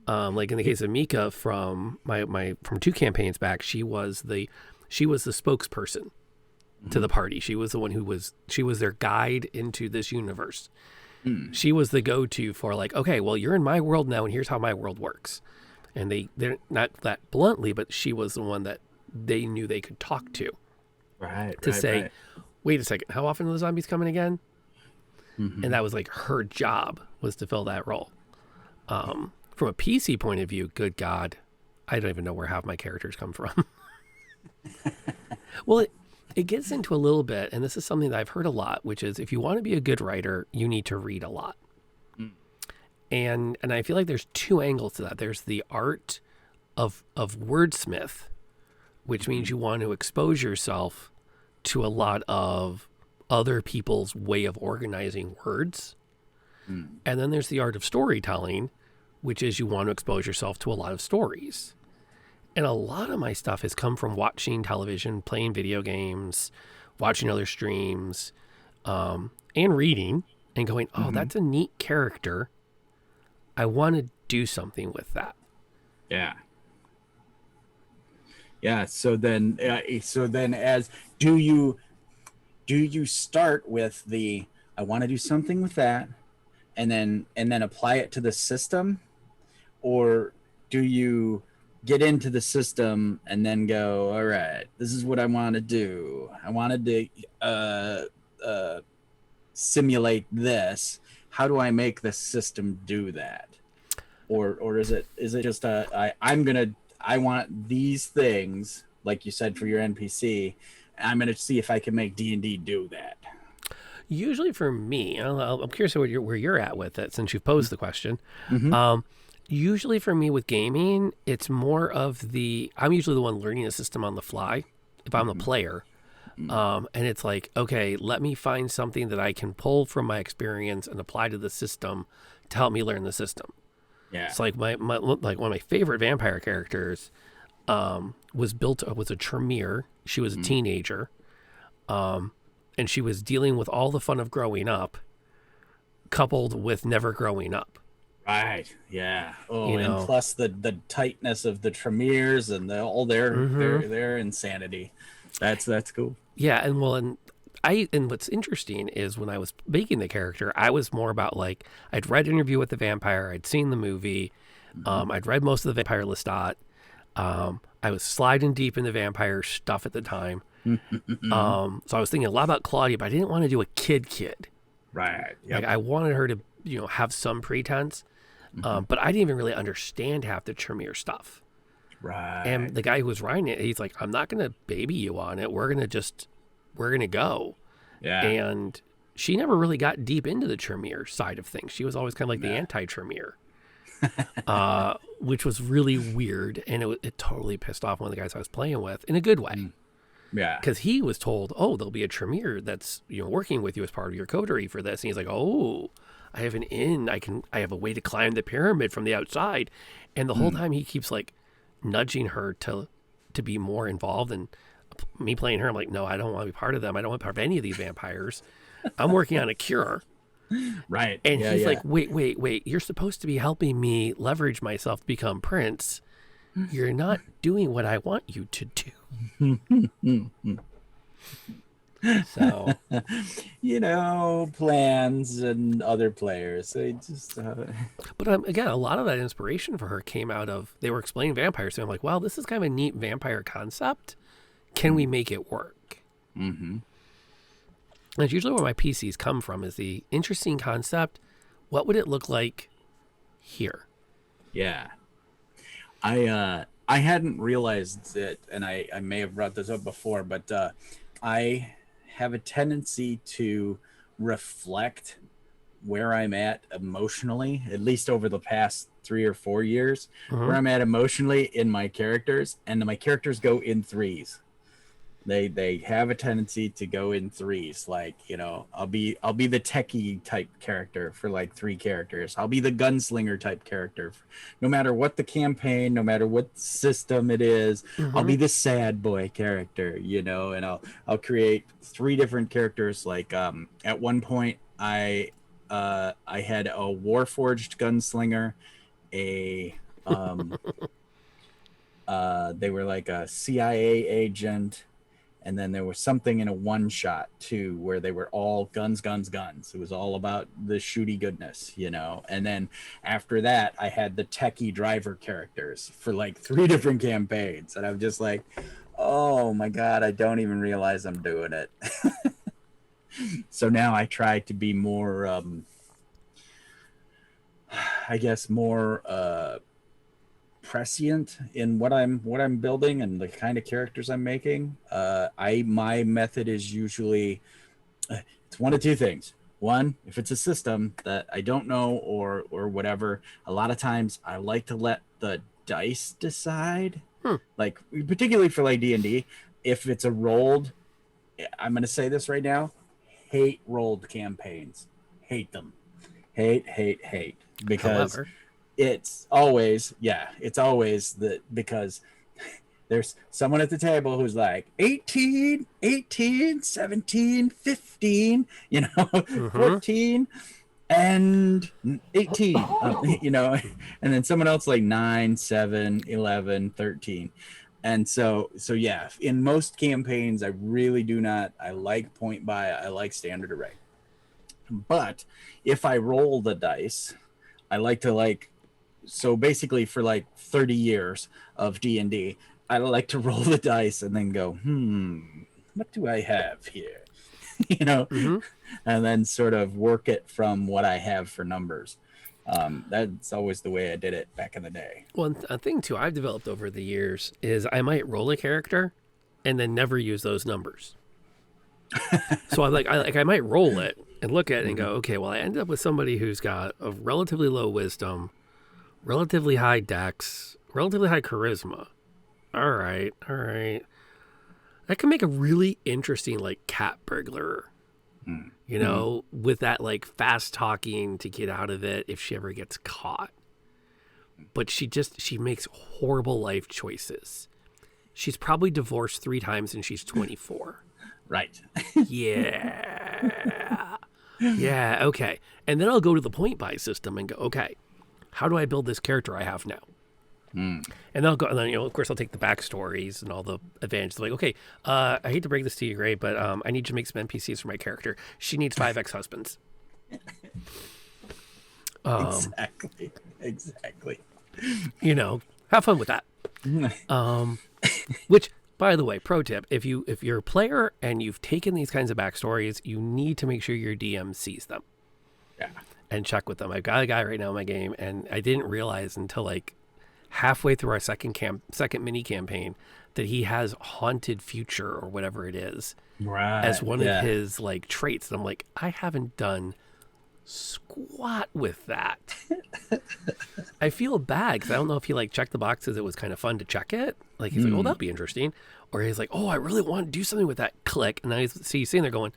Like in the case of Mika from from 2 campaigns back, she was the spokesperson to the party. She was the one she was their guide into this universe. She was the go-to for like, okay, well, you're in my world now, and here's how my world works. And they're not that bluntly, but she was the one that they knew they could talk to. To say, wait a second, how often are the zombies coming again? And that was like her job, was to fill that role. From a PC point of view, good God, I don't even know where half my characters come from. Well, it gets into a little bit, and this is something that I've heard a lot, which is if you want to be a good writer, you need to read a lot. And I feel like there's 2 angles to that. There's the art of wordsmith, which means you want to expose yourself to a lot of other people's way of organizing words. And then there's the art of storytelling, which is you want to expose yourself to a lot of stories. And a lot of my stuff has come from watching television, playing video games, watching other streams, and reading and going, oh, that's a neat character. I want to do something with that. Yeah. Yeah. So then as do you start with the, I want to do something with that and then apply it to the system, or do you get into the system and then go, all right, this is what I want to do. I wanted to simulate this. How do I make the system do that? Or is it just I want these things, like you said, for your NPC. I'm going to see if I can make D&D do that. Usually for me, I'm curious where you're at with it since you've posed the question. Usually for me with gaming, it's more of I'm usually the one learning the system on the fly if I'm the player. And it's like, okay, let me find something that I can pull from my experience and apply to the system to help me learn the system. Yeah. It's like my like one of my favorite vampire characters was a Tremere. She was a teenager. And she was dealing with all the fun of growing up, coupled with never growing up. Right. Yeah. Oh, You and know. plus the tightness of the Tremors and all their insanity. That's cool. Yeah, and what's interesting is when I was making the character, I was more about like I'd read Interview with the Vampire, I'd seen the movie, I'd read most of the Vampire Lestat. I was sliding deep in the vampire stuff at the time. So I was thinking a lot about Claudia, but I didn't want to do a kid. Right. Like Yep. I wanted her to, have some pretense, but I didn't even really understand half the Tremere stuff. Right. And the guy who was writing it, he's like, I'm not going to baby you on it. We're going to go. Yeah. And she never really got deep into the Tremere side of things. She was always kind of like the Yeah. anti-Tremere, which was really weird. And it totally pissed off one of the guys I was playing with in a good way. Yeah. Because he was told, oh, there'll be a Tremere that's, working with you as part of your coterie for this. And he's like, oh, I have an in. I have a way to climb the pyramid from the outside. And the whole time he keeps like nudging her to be more involved. And me playing her, I'm like, no, I don't want to be part of them. I don't want to be part of any of these vampires. I'm working on a cure. Right. And Yeah, he's yeah. like, wait. You're supposed to be helping me leverage myself to become Prince. You're not doing what I want you to do. So, plans and other players. They just but again, a lot of that inspiration for her came out of they were explaining vampires. So I'm like, wow, this is kind of a neat vampire concept. Can we make it work? Mm-hmm. That's usually where my PCs come from is the interesting concept. What would it look like here? Yeah. I hadn't realized it, and I may have brought this up before, but I have a tendency to reflect where I'm at emotionally, at least over the past 3 or 4 years, where I'm at emotionally in my characters, and my characters go in threes. They have a tendency to go in threes. Like, I'll be the techie type character for like 3 characters. I'll be the gunslinger type character. No matter what the campaign, no matter what system it is, I'll be the sad boy character, and I'll create 3 different characters. Like at one point I had a Warforged gunslinger, they were like a CIA agent. And then there was something in a one-shot, too, where they were all guns. It was all about the shooty goodness, And then after that, I had the techie driver characters for like 3 different campaigns. And I'm just like, oh, my God, I don't even realize I'm doing it. So now I try to be more, more prescient in what I'm building and the kind of characters I'm making. My method is usually it's one of 2 things. One, if it's a system that I don't know or whatever, a lot of times I like to let the dice decide. Like particularly for like D&D, if it's a rolled, I'm going to say this right now, hate rolled campaigns. Hate them. Hate because However, it's always that because there's someone at the table who's like 18, 17, 15, 14 and 18, and then someone else like 9, 7, 11, 13. And so yeah, in most campaigns, I really do not. I like point buy. I like standard array. But if I roll the dice, I like to so basically for like 30 years of D&D, I like to roll the dice and then go, what do I have here? And then sort of work it from what I have for numbers. That's always the way I did it back in the day. one thing too I've developed over the years is I might roll a character and then never use those numbers. So I might roll it and look at it and go, okay, well, I ended up with somebody who's got a relatively low wisdom, relatively high dex, relatively high charisma. All right. That can make a really interesting like cat burglar. With that like fast talking to get out of it if she ever gets caught. But she makes horrible life choices. She's probably divorced 3 times and she's 24. Right. Yeah. Yeah, okay. And then I'll go to the point buy system and go, okay, how do I build this character I have now? Mm. And I'll go, and then, of course, I'll take the backstories and all the advantages. Like, okay, I hate to break this to you, Gray, but I need to make some NPCs for my character. She needs 5 ex-husbands. Exactly. Exactly. Have fun with that. Which, by the way, pro tip: if you're a player and you've taken these kinds of backstories, you need to make sure your DM sees them. Yeah. And check with them. I've got a guy right now in my game, and I didn't realize until like halfway through our second mini campaign that he has haunted future or whatever it is as one of his like traits. And I'm like, I haven't done squat with that. I feel bad because I don't know if he like checked the boxes. It was kind of fun to check it. Like he's like, oh, that'd be interesting. Or he's like, oh, I really want to do something with that. Click. And I see you sitting there going,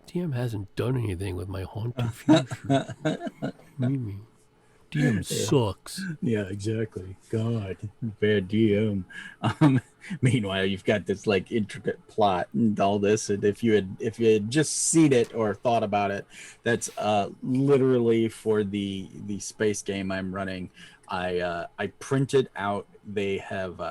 DM hasn't done anything with my haunted future. DM sucks. Yeah, exactly. God, bad DM. Meanwhile, you've got this like intricate plot and all this, and if you had just seen it or thought about it, that's literally for the space game I'm running. I printed out. They have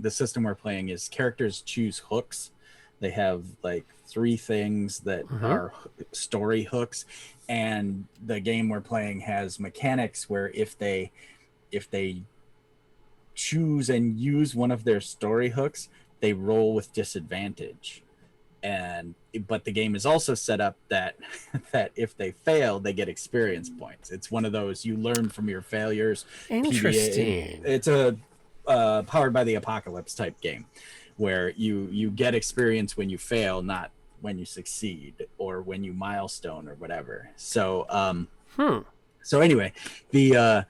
the system we're playing is characters choose hooks. They have like 3 things that are story hooks, and the game we're playing has mechanics where if they choose and use one of their story hooks, they roll with disadvantage. But the game is also set up that if they fail, they get experience points. It's one of those you learn from your failures. Interesting. It's a powered by the apocalypse type game where you get experience when you fail, not when you succeed or when you milestone or whatever. So so anyway, they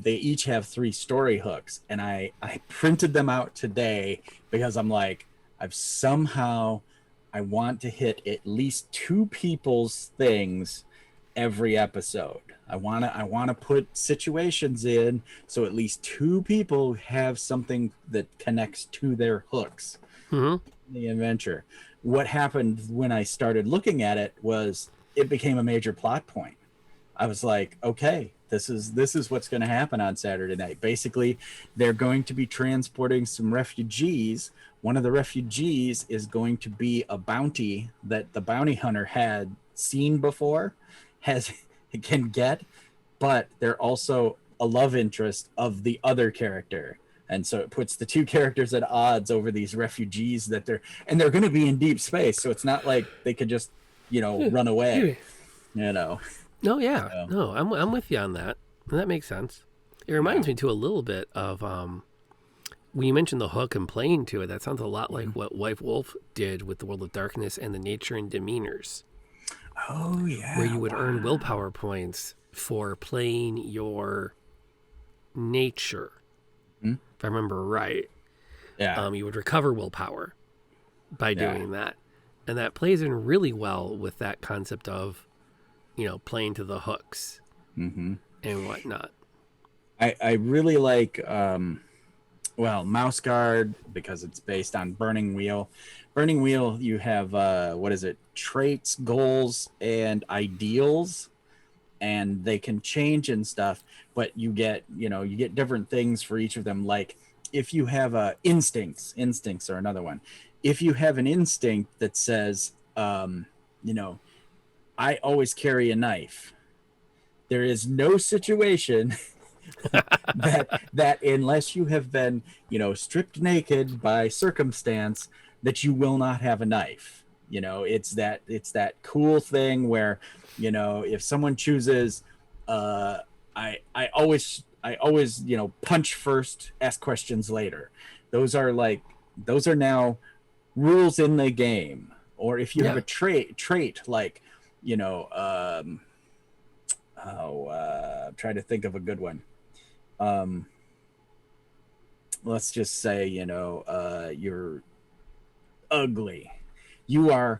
each have 3 story hooks, and I printed them out today because I'm like, I want to hit at least 2 people's things every episode. I want to put situations in so at least 2 people have something that connects to their hooks. The adventure. What happened when I started looking at it was it became a major plot point. I was like, okay, this is what's going to happen on Saturday night. Basically, they're going to be transporting some refugees. One of the refugees is going to be a bounty that the bounty hunter had seen before, can get, but they're also a love interest of the other character. And so it puts the 2 characters at odds over these refugees that they're going to be in deep space. So it's not like they could just, run away, No, yeah. So. No, I'm with you on that. That makes sense. It reminds me too a little bit of when you mentioned the hook and playing to it, that sounds a lot like what White Wolf did with the World of Darkness and the Nature and Demeanors. Oh, yeah. Where you would earn willpower points for playing your nature. If I remember right. Yeah. You would recover willpower by doing that. And that plays in really well with that concept of, playing to the hooks and whatnot. I really like, Mouse Guard, because it's based on Burning Wheel. Burning Wheel, you have, traits, goals, and ideals. And they can change and stuff, but you get different things for each of them. Like if you have instincts are another one. If you have an instinct that says, I always carry a knife, there is no situation that unless you have been, stripped naked by circumstance, that you will not have a knife. It's that cool thing where, if someone chooses, I always, punch first, ask questions later. Those are now rules in the game. Or if you have a trait like, I'm trying to think of a good one. Let's just say, you're ugly. You are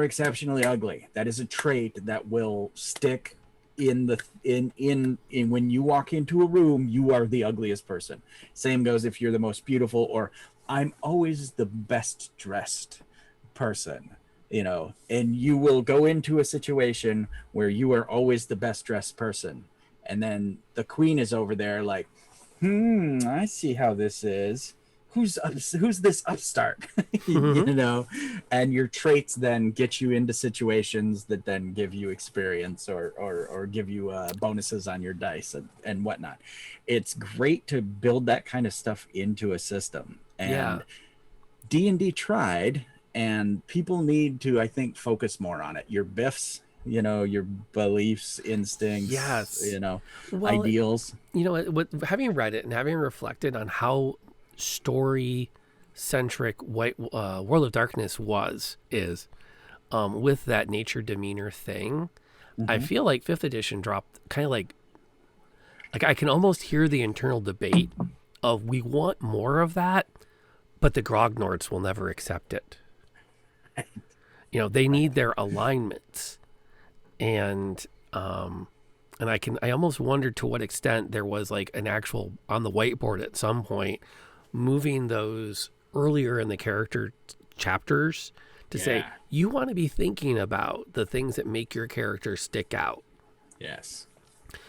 exceptionally ugly. That is a trait that will stick in when you walk into a room, you are the ugliest person. Same goes if you're the most beautiful, or I'm always the best dressed, person, and you will go into a situation where you are always the best dressed person. And then the queen is over there like, I see how this is. Who's this upstart? And your traits then get you into situations that then give you experience or give you bonuses on your dice and whatnot. It's great to build that kind of stuff into a system. And D&D tried, and people need to, I think, focus more on it. Your biffs, your beliefs, instincts, ideals. What having read it and having reflected on how story centric World of Darkness is with that nature demeanor thing, I feel like 5th edition dropped kind of like I can almost hear the internal debate of we want more of that, but the Grognorts will never accept it. They need their alignments. And I almost wondered to what extent there was like an actual on the whiteboard at some point moving those earlier in the character chapters to say you want to be thinking about the things that make your character stick out. Yes.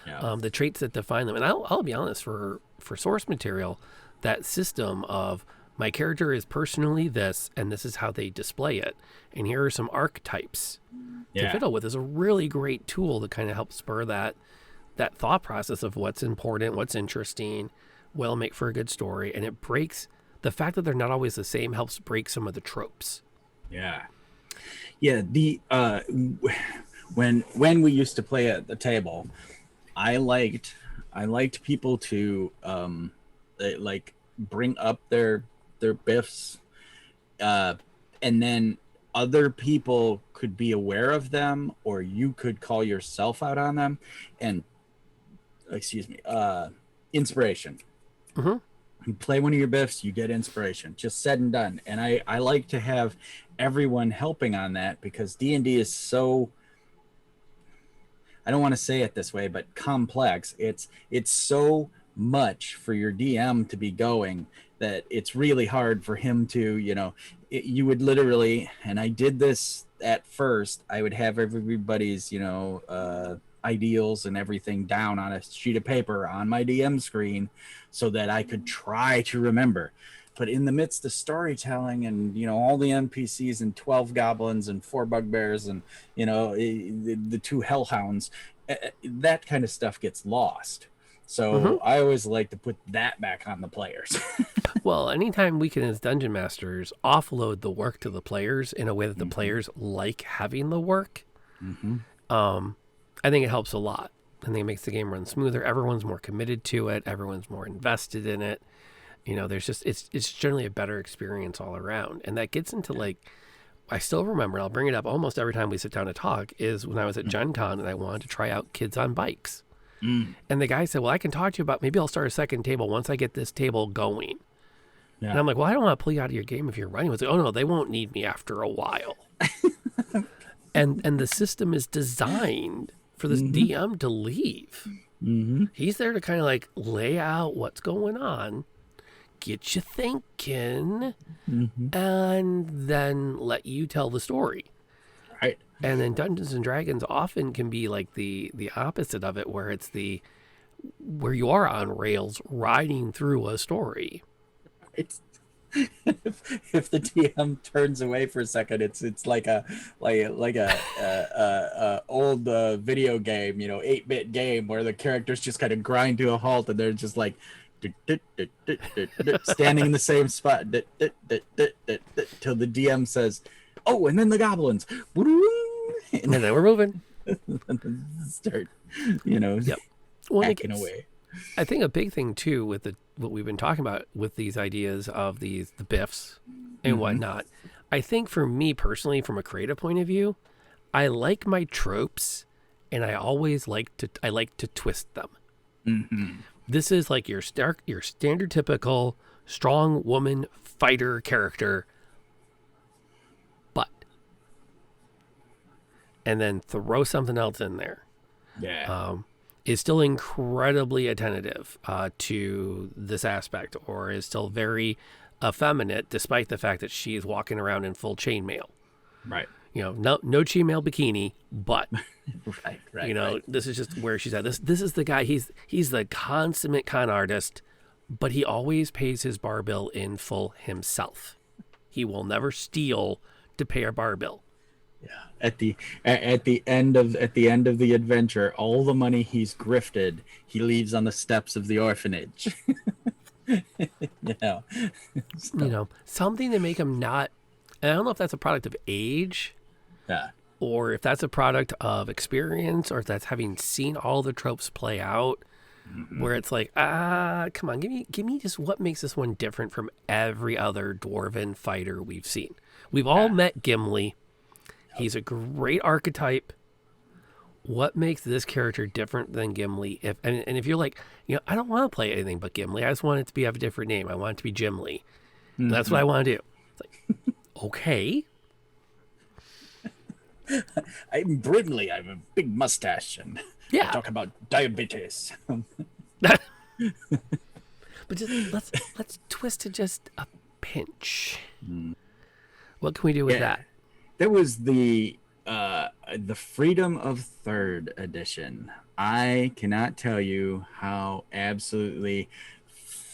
The traits that define them. And I'll be honest, for source material, that system of my character is personally this, and this is how they display it, and here are some archetypes to fiddle with, is a really great tool to kind of help spur that thought process of what's important, what's interesting, will make for a good story. And it breaks the fact that they're not always the same, helps break some of the tropes. The when we used to play at the table, I liked people to bring up their biffs, and then other people could be aware of them, or you could call yourself out on them. And inspiration. You play one of your biffs, you get inspiration. Just said and done. And I like to have everyone helping on that, because D&D is so, I don't want to say it this way, but complex. It's so much for your DM to be going that it's really hard for him to, you would literally, and I did this at first, I would have everybody's, ideals and everything down on a sheet of paper on my DM screen so that I could try to remember. But in the midst of storytelling and, all the NPCs and 12 goblins and 4 bugbears and, the 2 hellhounds, that kind of stuff gets lost. So I always like to put that back on the players. Well, anytime we can, as dungeon masters, offload the work to the players in a way that the players like having the work, I think it helps a lot. I think it makes the game run smoother. Everyone's more committed to it. Everyone's more invested in it. There's just, it's generally a better experience all around. And that gets into I still remember, I'll bring it up almost every time we sit down to talk, is when I was at Gen Con and I wanted to try out Kids on Bikes. And the guy said, well, I can talk to you about, maybe I'll start a second table once I get this table going. And I'm like, well, I don't want to pull you out of your game if you're running. He was like, oh no, they won't need me after a while. and the system is designed for this DM to leave. He's there to kind of lay out what's going on, get you thinking, and then let you tell the story. Right. And then Dungeons and Dragons often can be like the opposite of it, where it's where you are on rails riding through a story. It's if the DM turns away for a second, it's like a old video game, 8-bit game where the characters just kind of grind to a halt and they're just like standing in the same spot till the DM says, "Oh, and then the goblins," and then we're moving. Start, hacking away. I think a big thing too with what we've been talking about with these ideas of the biffs and whatnot. I think for me personally, from a creative point of view, I like my tropes, and I always like to twist them. This is like your standard typical strong woman fighter character, but, and then throw something else in there. Is still incredibly attentive to this aspect, or is still very effeminate, despite the fact that she is walking around in full chainmail. Right. No chainmail bikini, but Right. this is just where she's at. This is the guy. He's the consummate con artist, but he always pays his bar bill in full himself. He will never steal to pay a bar bill. Yeah. At the end of the adventure, all the money he's grifted, he leaves on the steps of the orphanage. you know. Something to make him not. And I don't know if that's a product of age. Yeah. Or if that's a product of experience, or if that's having seen all the tropes play out, where it's like, come on, give me just what makes this one different from every other dwarven fighter we've seen. We've all met Gimli. He's a great archetype. What makes this character different than Gimli? And if you're like, I don't want to play anything but Gimli. I just want it to have a different name. I want it to be Gimli. That's what I want to do. It's like, okay. I'm Brimley. I have a big mustache, and I talk about diabetes. But just let's twist to just a pinch. What can we do with that? That was the Freedom of Third edition. I cannot tell you how absolutely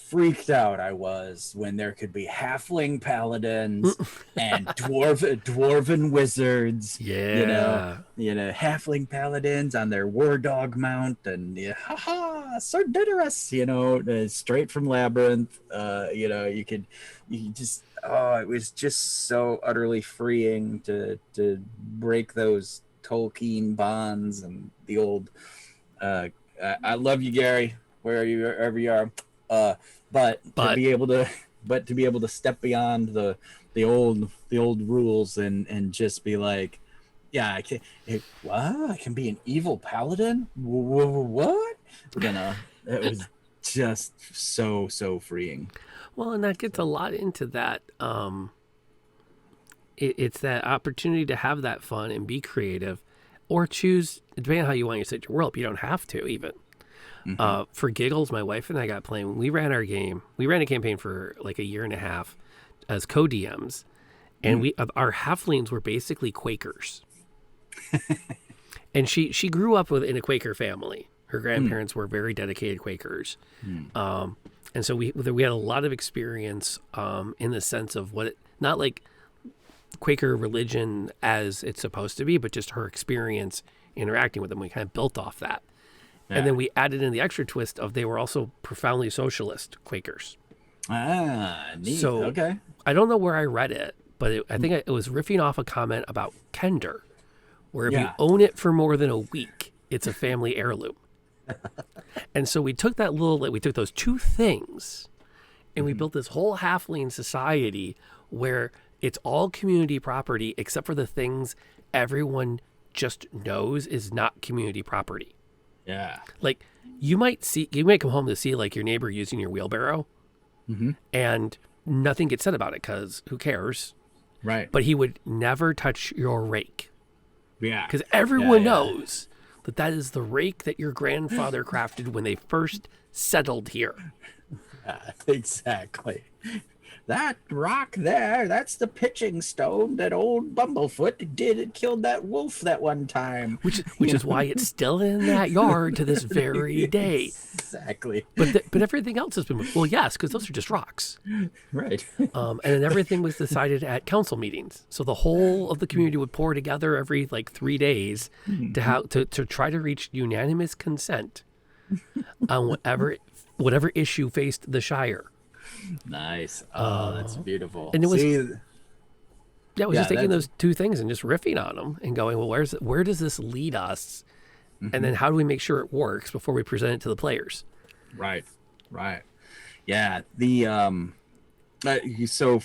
freaked out I was when there could be halfling paladins and dwarven wizards. Yeah. Halfling paladins on their war dog mount, and Sir Diderus, straight from Labyrinth. It was just so utterly freeing to break those Tolkien bonds and the old. I love you, Gary, wherever you are. But to be able to step beyond the old rules and just be like, I can be an evil paladin. What? It was just so freeing. Well, and that gets a lot into that. It's that opportunity to have that fun and be creative, or choose, depending on how you want to set your world. You don't have to even. For giggles, my wife and I got playing. When we ran our game, we ran a campaign for like a year and a half as co-DMs, and our halflings were basically Quakers. And she grew up in a Quaker family. Her grandparents were very dedicated Quakers, and so we had a lot of experience in the sense of not like Quaker religion as it's supposed to be, but just her experience interacting with them. We kind of built off that. Yeah. And then we added in the extra twist of they were also profoundly socialist Quakers. Neat. So, okay. I don't know where I read it, but I think it was riffing off a comment about Kender, where if you own it for more than a week, it's a family heirloom. And so we took those two things, and we built this whole halfling society where it's all community property except for the things everyone just knows is not community property. Yeah. Like you might come home to see like your neighbor using your wheelbarrow, and nothing gets said about it because who cares? Right. But he would never touch your rake. Yeah. Because everyone knows that is the rake that your grandfather crafted when they first settled here. Exactly. That rock there, that's the pitching stone that old Bumblefoot killed that wolf that one time. Which is why it's still in that yard to this very day. Exactly. But everything else has been, well, yes, because those are just rocks. Right. And then everything was decided at council meetings. So the whole of the community would pour together every 3 days to try to reach unanimous consent on whatever issue faced the Shire. Nice. Oh, that's beautiful. And it was just taking those two things and just riffing on them and going, well, where does this lead us? And then how do we make sure it works before we present it to the players? Right. Yeah. So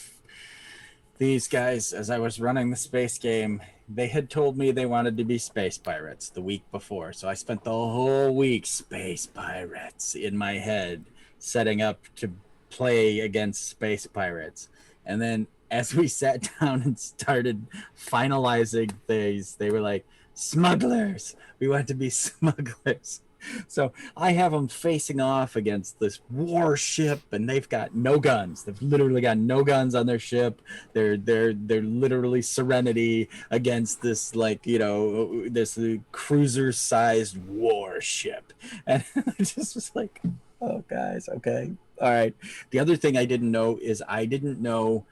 these guys, as I was running the space game, they had told me they wanted to be space pirates the week before. So I spent the whole week space pirates in my head, setting up to play against space pirates. And then as we sat down and started finalizing things, they were like, smugglers, we want to be smugglers. So I have them facing off against this warship, and they've got no guns. They've literally got no guns on their ship. They're literally Serenity against this, like, this cruiser-sized warship, and I just was like, oh guys, okay, all right. The other thing I didn't know is I didn't know,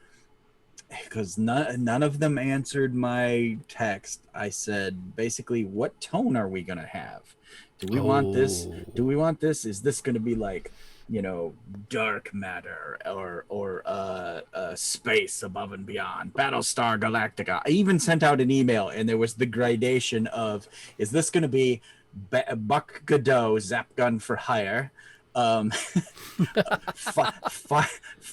because none of them answered my text. I said, basically, what tone are we gonna have? Do we want this? Do we want this? Is this gonna be like, dark matter, or space above and beyond, Battlestar Galactica? I even sent out an email, and there was the gradation of, is this gonna be Buck Godot, Zap Gun for Hire,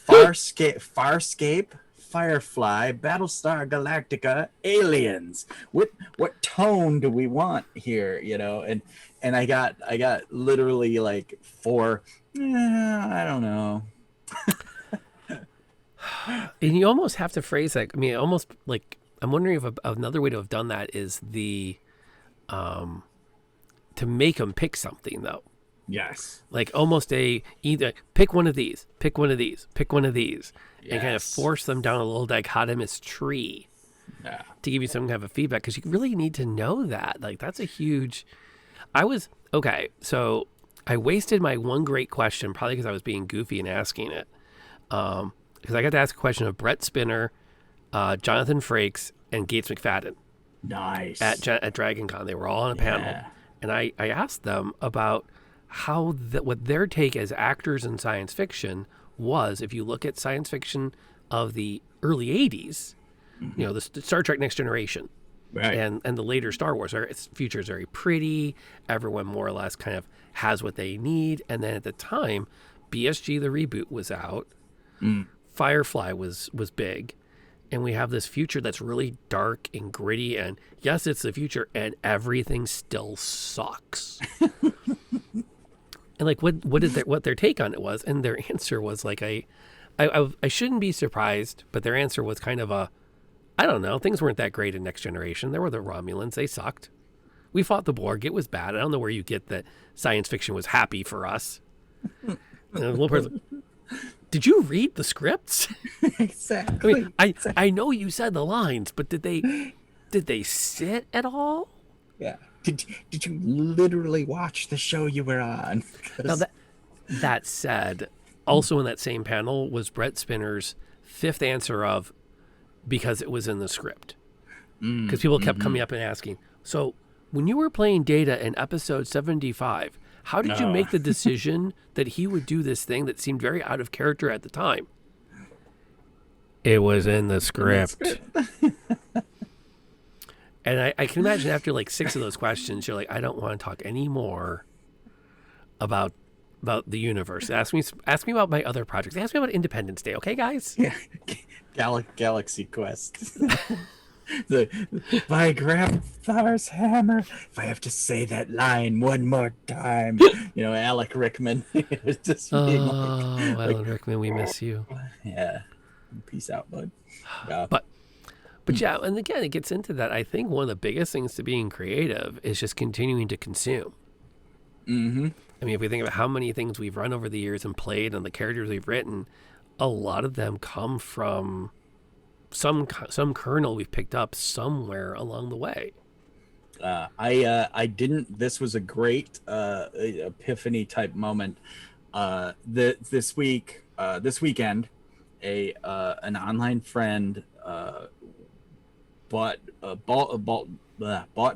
Farscape, Firefly, Battlestar Galactica, Aliens. What tone do we want here? And I got literally like 4. I don't know. And you almost have to phrase that. I mean, almost like, I'm wondering if another way to have done that is to make them pick something, though. Yes. Like almost either pick one of these, pick one of these, pick one of these, and kind of force them down a little dichotomous tree to give you some kind of a feedback, because you really need to know that. Like, that's a huge. So I wasted my one great question, probably because I was being goofy and asking it. Because I got to ask a question of Brett Spinner, Jonathan Frakes, and Gates McFadden. Nice. At DragonCon. They were all on a panel. And I asked them about what their take as actors in science fiction was. If you look at science fiction of the early 80s, the Star Trek Next Generation, right, and the later Star Wars, its future is very pretty. Everyone more or less kind of has what they need. And then at the time, BSG, the reboot, was out. Firefly was big. And we have this future that's really dark and gritty. And yes, it's the future, and everything still sucks. And like, what their take on it was, and their answer was like, I shouldn't be surprised, but their answer was kind of I don't know, things weren't that great in Next Generation. There were the Romulans, they sucked. We fought the Borg, it was bad. I don't know where you get that science fiction was happy for us. And the little person, did you read the scripts? Exactly. I know you said the lines, but did they sit at all? Yeah. Did you literally watch the show you were on? Now that said, also in that same panel was Brett Spinner's fifth answer of, because it was in the script. Because people kept coming up and asking, so when you were playing Data in episode 75, how did you make the decision that he would do this thing that seemed very out of character at the time? It was in the script. And I can imagine after like 6 of those questions, you're like, I don't want to talk anymore about the universe. Ask me about my other projects. Ask me about Independence Day, okay, guys? Yeah. Galaxy Quest. By Grandfather's hammer. If I have to say that line one more time, Alec Rickman. Just being Alan Rickman, we miss you. Yeah. Peace out, bud. Yeah. But yeah, and again, it gets into that. I think one of the biggest things to being creative is just continuing to consume. Mm-hmm. I mean, if we think about how many things we've run over the years and played and the characters we've written, a lot of them come from some kernel we've picked up somewhere along the way. I didn't. This was a great epiphany type moment. This weekend, an online friend bought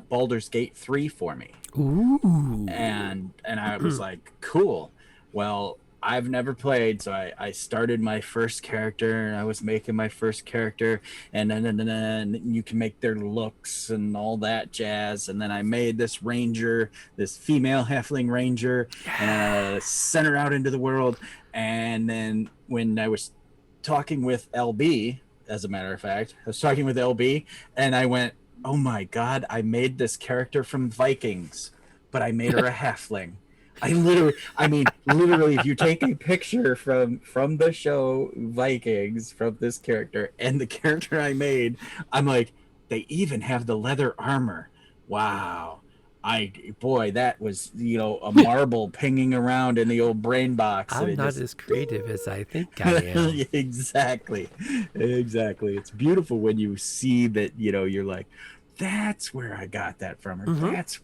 Baldur's Gate 3 for me. Ooh. And I was like, cool. Well, I've never played, so I started my first character, and I was making my first character, and then you can make their looks and all that jazz. And then I made this ranger, this female halfling ranger, and sent her out into the world. And then when I was talking with LB, as a matter of fact, I was talking with LB, and I went, oh my God, I made this character from Vikings, but I made her a halfling. Literally, if you take a picture from the show Vikings from this character and the character I made, I'm like, they even have the leather armor. Wow. boy, that was, a marble pinging around in the old brain box, and I'm it not just as creative as I think I am. exactly, exactly. It's beautiful when you see that, you're like, that's where I got that from, or Hmm. that's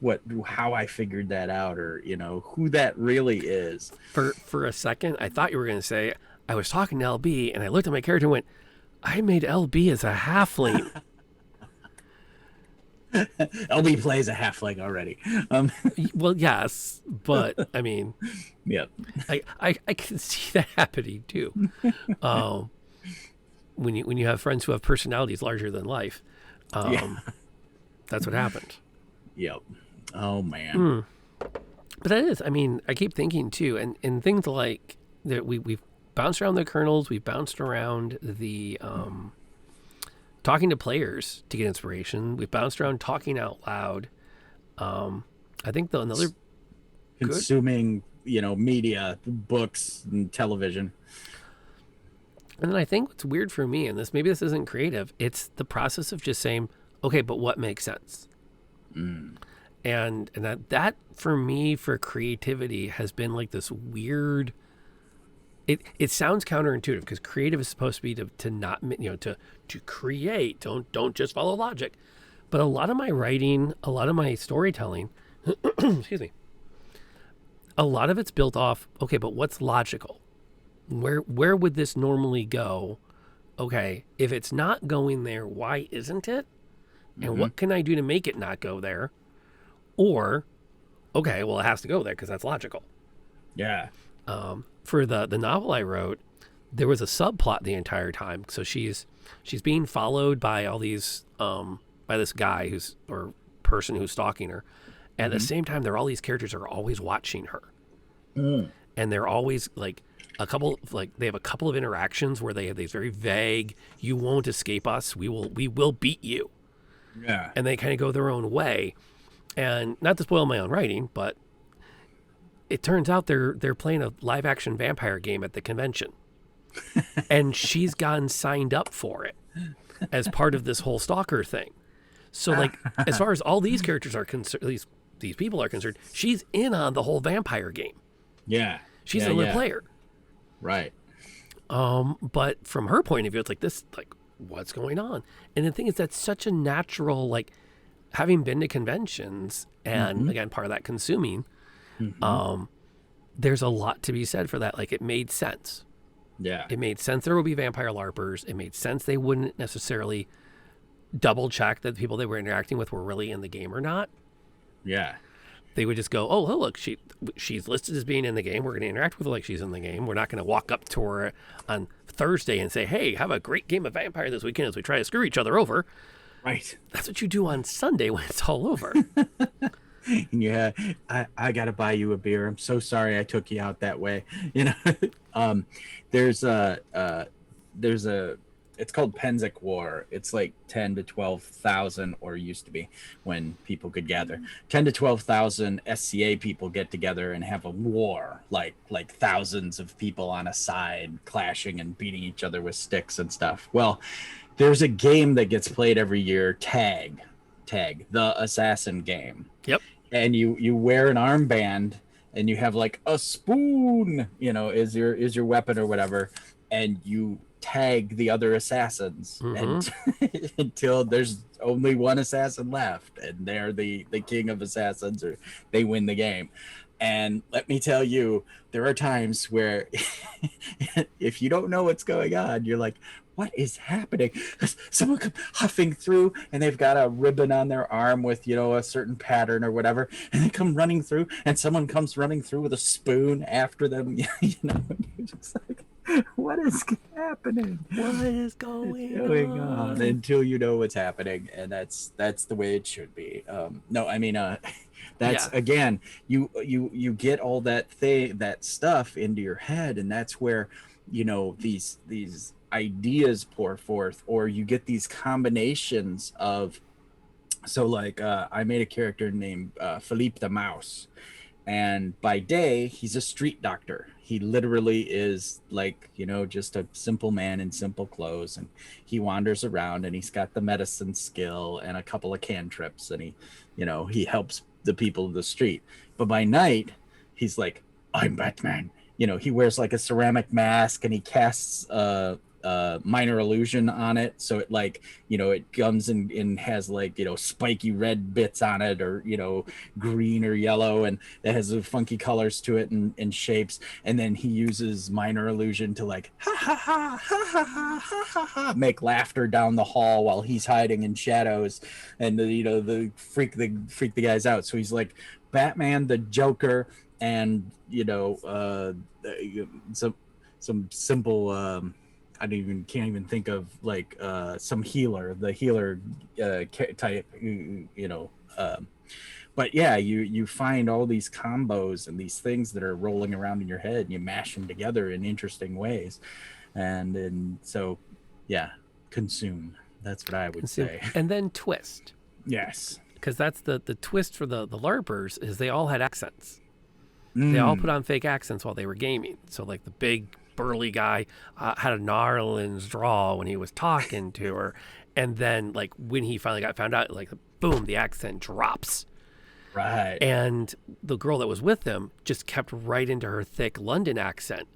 how I figured that out, or who that really is. For a second, I thought you were going to say I was talking to LB, and I looked at my character and went, "I made LB as a halfling." LB plays a halfling already. Well, yes, but I mean, Yep. I can see that happening too. Um, when you have friends who have personalities larger than life, Yeah. um, that's what happened. Yep. Oh man. But that is, I mean, I keep thinking too, and things like that we've bounced around the kernels, we've bounced around the talking to players to get inspiration, we've bounced around talking out loud. I think another good, Consuming, media, books, and television. and then I think what's weird for me, and maybe this isn't creative, it's the process of just saying, okay, but what makes sense? And that for me, for creativity, has been like this weird. It sounds counterintuitive because creative is supposed to be to not, to create. Don't just follow logic. But a lot of my writing, a lot of my storytelling, excuse me, a lot of it's built off, okay, but what's logical? Where would this normally go? Okay, if it's not going there, why isn't it? And what can I do to make it not go there? Or, okay, well, it has to go there because that's logical. Yeah. For the novel I wrote, there was a subplot the entire time. So she's being followed by all these by this guy or person who's stalking her. At the same time, there are all these characters that are always watching her, and they're always like they have a couple of interactions where they have these very vague, "You won't escape us. We will beat you," Yeah. and they kind of go their own way. And not to spoil my own writing, but it turns out they're playing a live action vampire game at the convention, and she's gotten signed up for it as part of this whole stalker thing. So like, as far as all these characters are concerned, these people are concerned, she's in on the whole vampire game. Yeah. She's yeah, a yeah. player. Right. But from her point of view, it's like this, like, what's going on? And the thing is, that's such a natural, like, having been to conventions and again, part of that consuming, there's a lot to be said for that. Like, it made sense. Yeah. It made sense there would be vampire LARPers. It made sense they wouldn't necessarily double check that the people they were interacting with were really in the game or not. Yeah. They would just go, oh, look, she's listed as being in the game. We're going to interact with her like she's in the game. We're not going to walk up to her on Thursday and say, hey, have a great game of Vampire this weekend as we try to screw each other over. Right. That's what you do on Sunday when it's all over. Yeah, I gotta buy you a beer. I'm so sorry I took you out that way. There's a it's called Penzic War. It's like 10 to 12,000, or used to be when people could gather. 10 to 12,000 SCA people get together and have a war, like thousands of people on a side clashing and beating each other with sticks and stuff. Well, there's a game that gets played every year, Tag, the assassin game. Yep. And you wear an armband and you have like a spoon, is your weapon or whatever, and you tag the other assassins and until there's only one assassin left, and they're the king of assassins, or they win the game. And let me tell you, there are times where if you don't know what's going on, you're like, what is happening? Someone come huffing through and they've got a ribbon on their arm with, a certain pattern or whatever. And they come running through, and someone comes running through with a spoon after them. And you're just like, what is happening? What is going on? Until you know what's happening. And that's the way it should be. That's again, you get all that stuff into your head, and that's where, these ideas pour forth, or you get these combinations of. So like I made a character named Philippe the Mouse, And by day, he's a street doctor. He literally is like, just a simple man in simple clothes. And he wanders around and he's got the medicine skill and a couple of cantrips. And he helps the people of the street. But by night, he's like, I'm Batman. He wears like a ceramic mask and he casts minor illusion on it, so it it comes and has spiky red bits on it, or green or yellow, and it has funky colors to it and shapes. And then he uses minor illusion to like ha ha ha ha ha ha ha ha make laughter down the hall while he's hiding in shadows, and the freak the guys out. So he's like Batman, the Joker, and some simple can't even think of some healer, the healer type, but yeah, you find all these combos and these things that are rolling around in your head, and you mash them together in interesting ways, and so yeah, consume. That's what I would say. And then twist. Yes, because that's the twist for the LARPers is they all had accents. They all put on fake accents while they were gaming. So like the big burly guy had a Narlan's drawl when he was talking to her, and then like when he finally got found out, like boom, the accent drops. Right. And the girl that was with him just kept right into her thick London accent,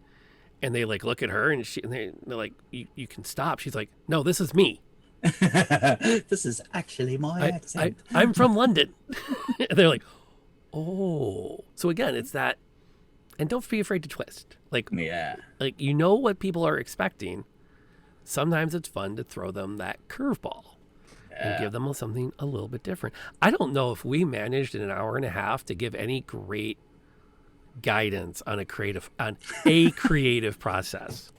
and they like look at her and they're like, you can stop. She's like, no, this is me. This is actually my accent. I'm from London. And they're like, oh. So again, it's that. And don't be afraid to twist. Like what people are expecting. Sometimes it's fun to throw them that curveball and give them something a little bit different. I don't know if we managed in an hour and a half to give any great guidance on a creative process.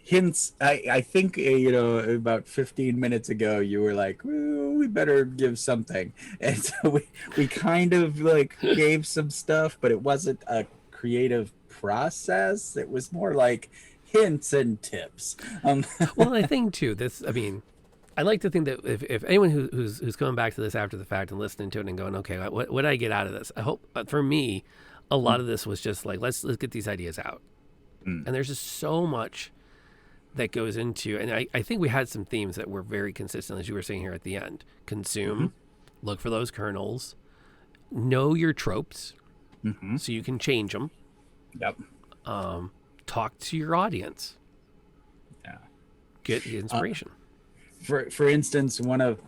Hints. I think about 15 minutes ago you were like, we better give something, and so we kind of like gave some stuff, but it wasn't a creative process. It was more like hints and tips. Well, I think too, I like to think that if anyone who's coming back to this after the fact and listening to it and going, okay, what did I get out of this? I hope for me, a lot of this was just like, let's get these ideas out. And there's just so much that goes into, and I think we had some themes that were very consistent, as you were saying here at the end. Consume, look for those kernels, know your tropes, so you can change them. Yep. Talk to your audience. Yeah. Get the inspiration. For instance, one of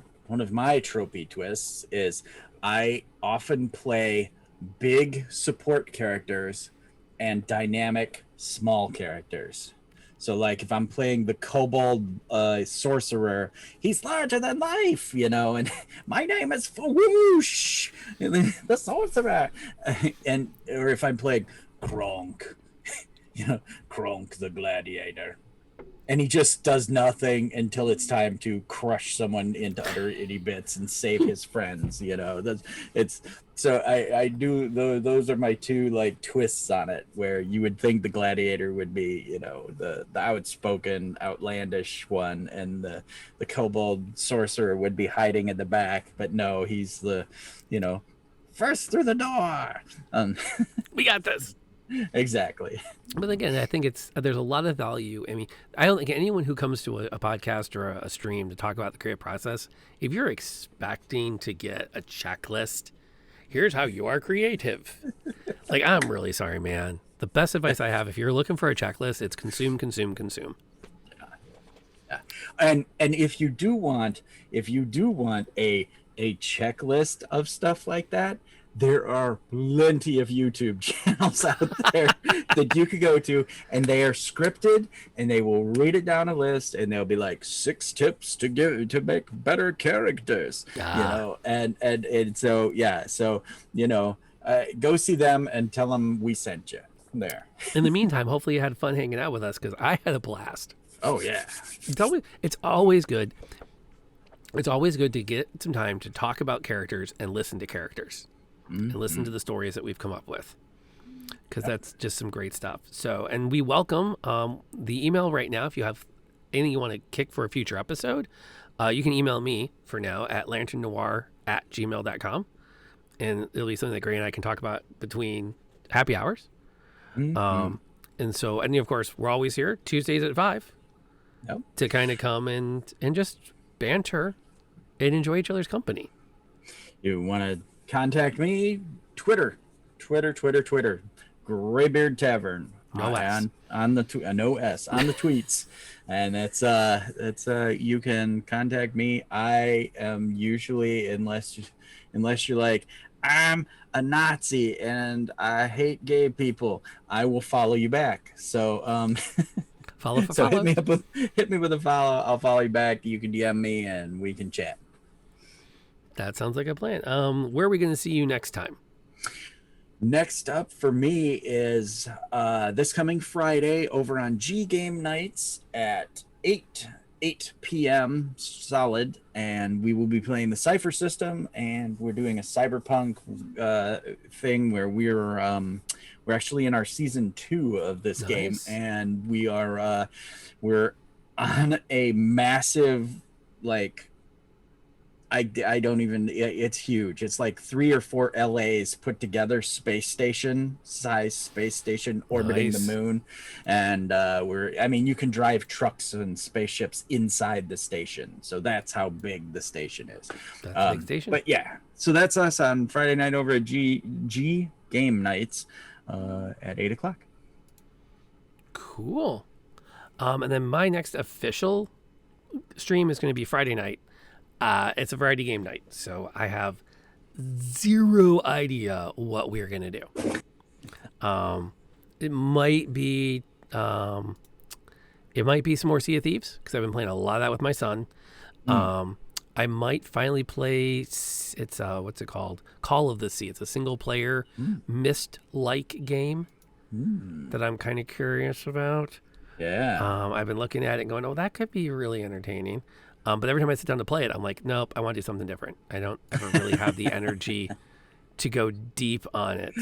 my tropey twists is I often play big support characters and dynamic small characters. So like if I'm playing the kobold sorcerer, he's larger than life, and my name is Whoosh, the sorcerer. Or if I'm playing Kronk, Kronk the gladiator, and he just does nothing until it's time to crush someone into utter itty bits and save his friends. So I do those are my two like twists on it, where you would think the gladiator would be the outspoken, outlandish one, and the kobold sorcerer would be hiding in the back, but no, he's the first through the door. We got this. Exactly. But again, I think there's a lot of value. I mean, I don't think anyone who comes to a podcast or a stream to talk about the creative process, if you're expecting to get a checklist, here's how you are creative. Like, I'm really sorry, man. The best advice I have, if you're looking for a checklist, it's consume, consume, consume. Yeah. And if you do want a checklist of stuff like that, there are plenty of YouTube channels out there that you could go to, and they are scripted, and they will read it down a list, and they'll be like 6 tips to make better characters, and so yeah, so go see them and tell them we sent you there. In the meantime, hopefully you had fun hanging out with us, because I had a blast. Oh yeah, it's always good. It's always good to get some time to talk about characters and listen to characters. And listen to the stories that we've come up with, because that's just some great stuff. So, and we welcome the email right now. If you have anything you want to kick for a future episode, you can email me for now at lanternnoir@gmail.com. and it'll be something that Gray and I can talk about between happy hours. And so, and of course, we're always here Tuesdays at 5 Yep. to kind of come and just banter and enjoy each other's company. You want to contact me? Twitter. Graybeard Tavern. No S. On the no S on the tweets, and that's you can contact me. I am usually, unless you're like, I'm a Nazi and I hate gay people, I will follow you back. So Follow for so follow. hit me with a follow. I'll follow you back. You can DM me and we can chat. That sounds like a plan. Where are we going to see you next time? Next up for me is this coming Friday over on G Game Nights at 8 p.m. solid, and we will be playing the Cypher system, and we're doing a cyberpunk thing where we're actually in our season 2 of this game, and we're on a massive, like, I don't even, it's huge. It's like 3 or 4 LAs put together, space station orbiting the moon. And you can drive trucks and spaceships inside the station. So that's how big the station is. That's a big station. But yeah, so that's us on Friday night over at G Game Nights at 8 o'clock. Cool. And then my next official stream is going to be Friday night. It's a variety game night, so I have zero idea what we're gonna do. It might be some more Sea of Thieves, because I've been playing a lot of that with my son. I might finally play. It's what's it called? Call of the Sea. It's a single player Myst-like game that I'm kind of curious about. Yeah. I've been looking at it and going, oh, that could be really entertaining. But every time I sit down to play it, I'm like, nope, I want to do something different. I don't ever really have the energy to go deep on it.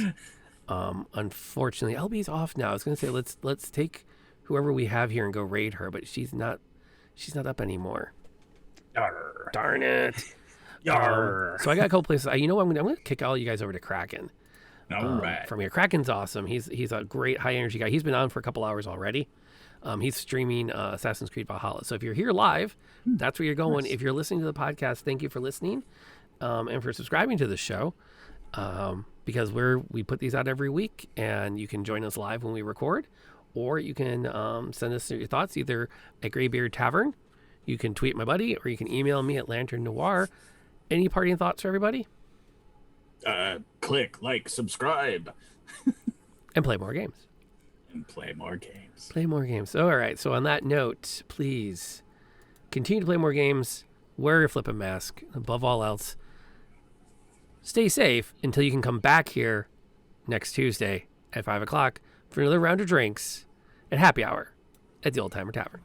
Unfortunately, LB's off now. I was going to say, let's take whoever we have here and go raid her, but she's not up anymore. Yarr. Darn it. Yarr. So I got a couple places. I'm going to kick all you guys over to Kraken. All right. From here. Kraken's awesome. He's a great high energy guy. He's been on for a couple hours already. He's streaming Assassin's Creed Valhalla. So if you're here live, that's where you're going. Nice. If you're listening to the podcast, thank you for listening and for subscribing to the show, because we put these out every week, and you can join us live when we record, or you can send us your thoughts either at Graybeard Tavern. You can tweet my buddy, or you can email me at Lantern Noir. Any parting thoughts for everybody? Click, like, subscribe. And play more games. Play more games. Play more games. All right. So on that note, please continue to play more games. Wear your flippin' mask. Above all else, stay safe until you can come back here next Tuesday at 5 o'clock for another round of drinks at happy hour at the Old Timer Tavern.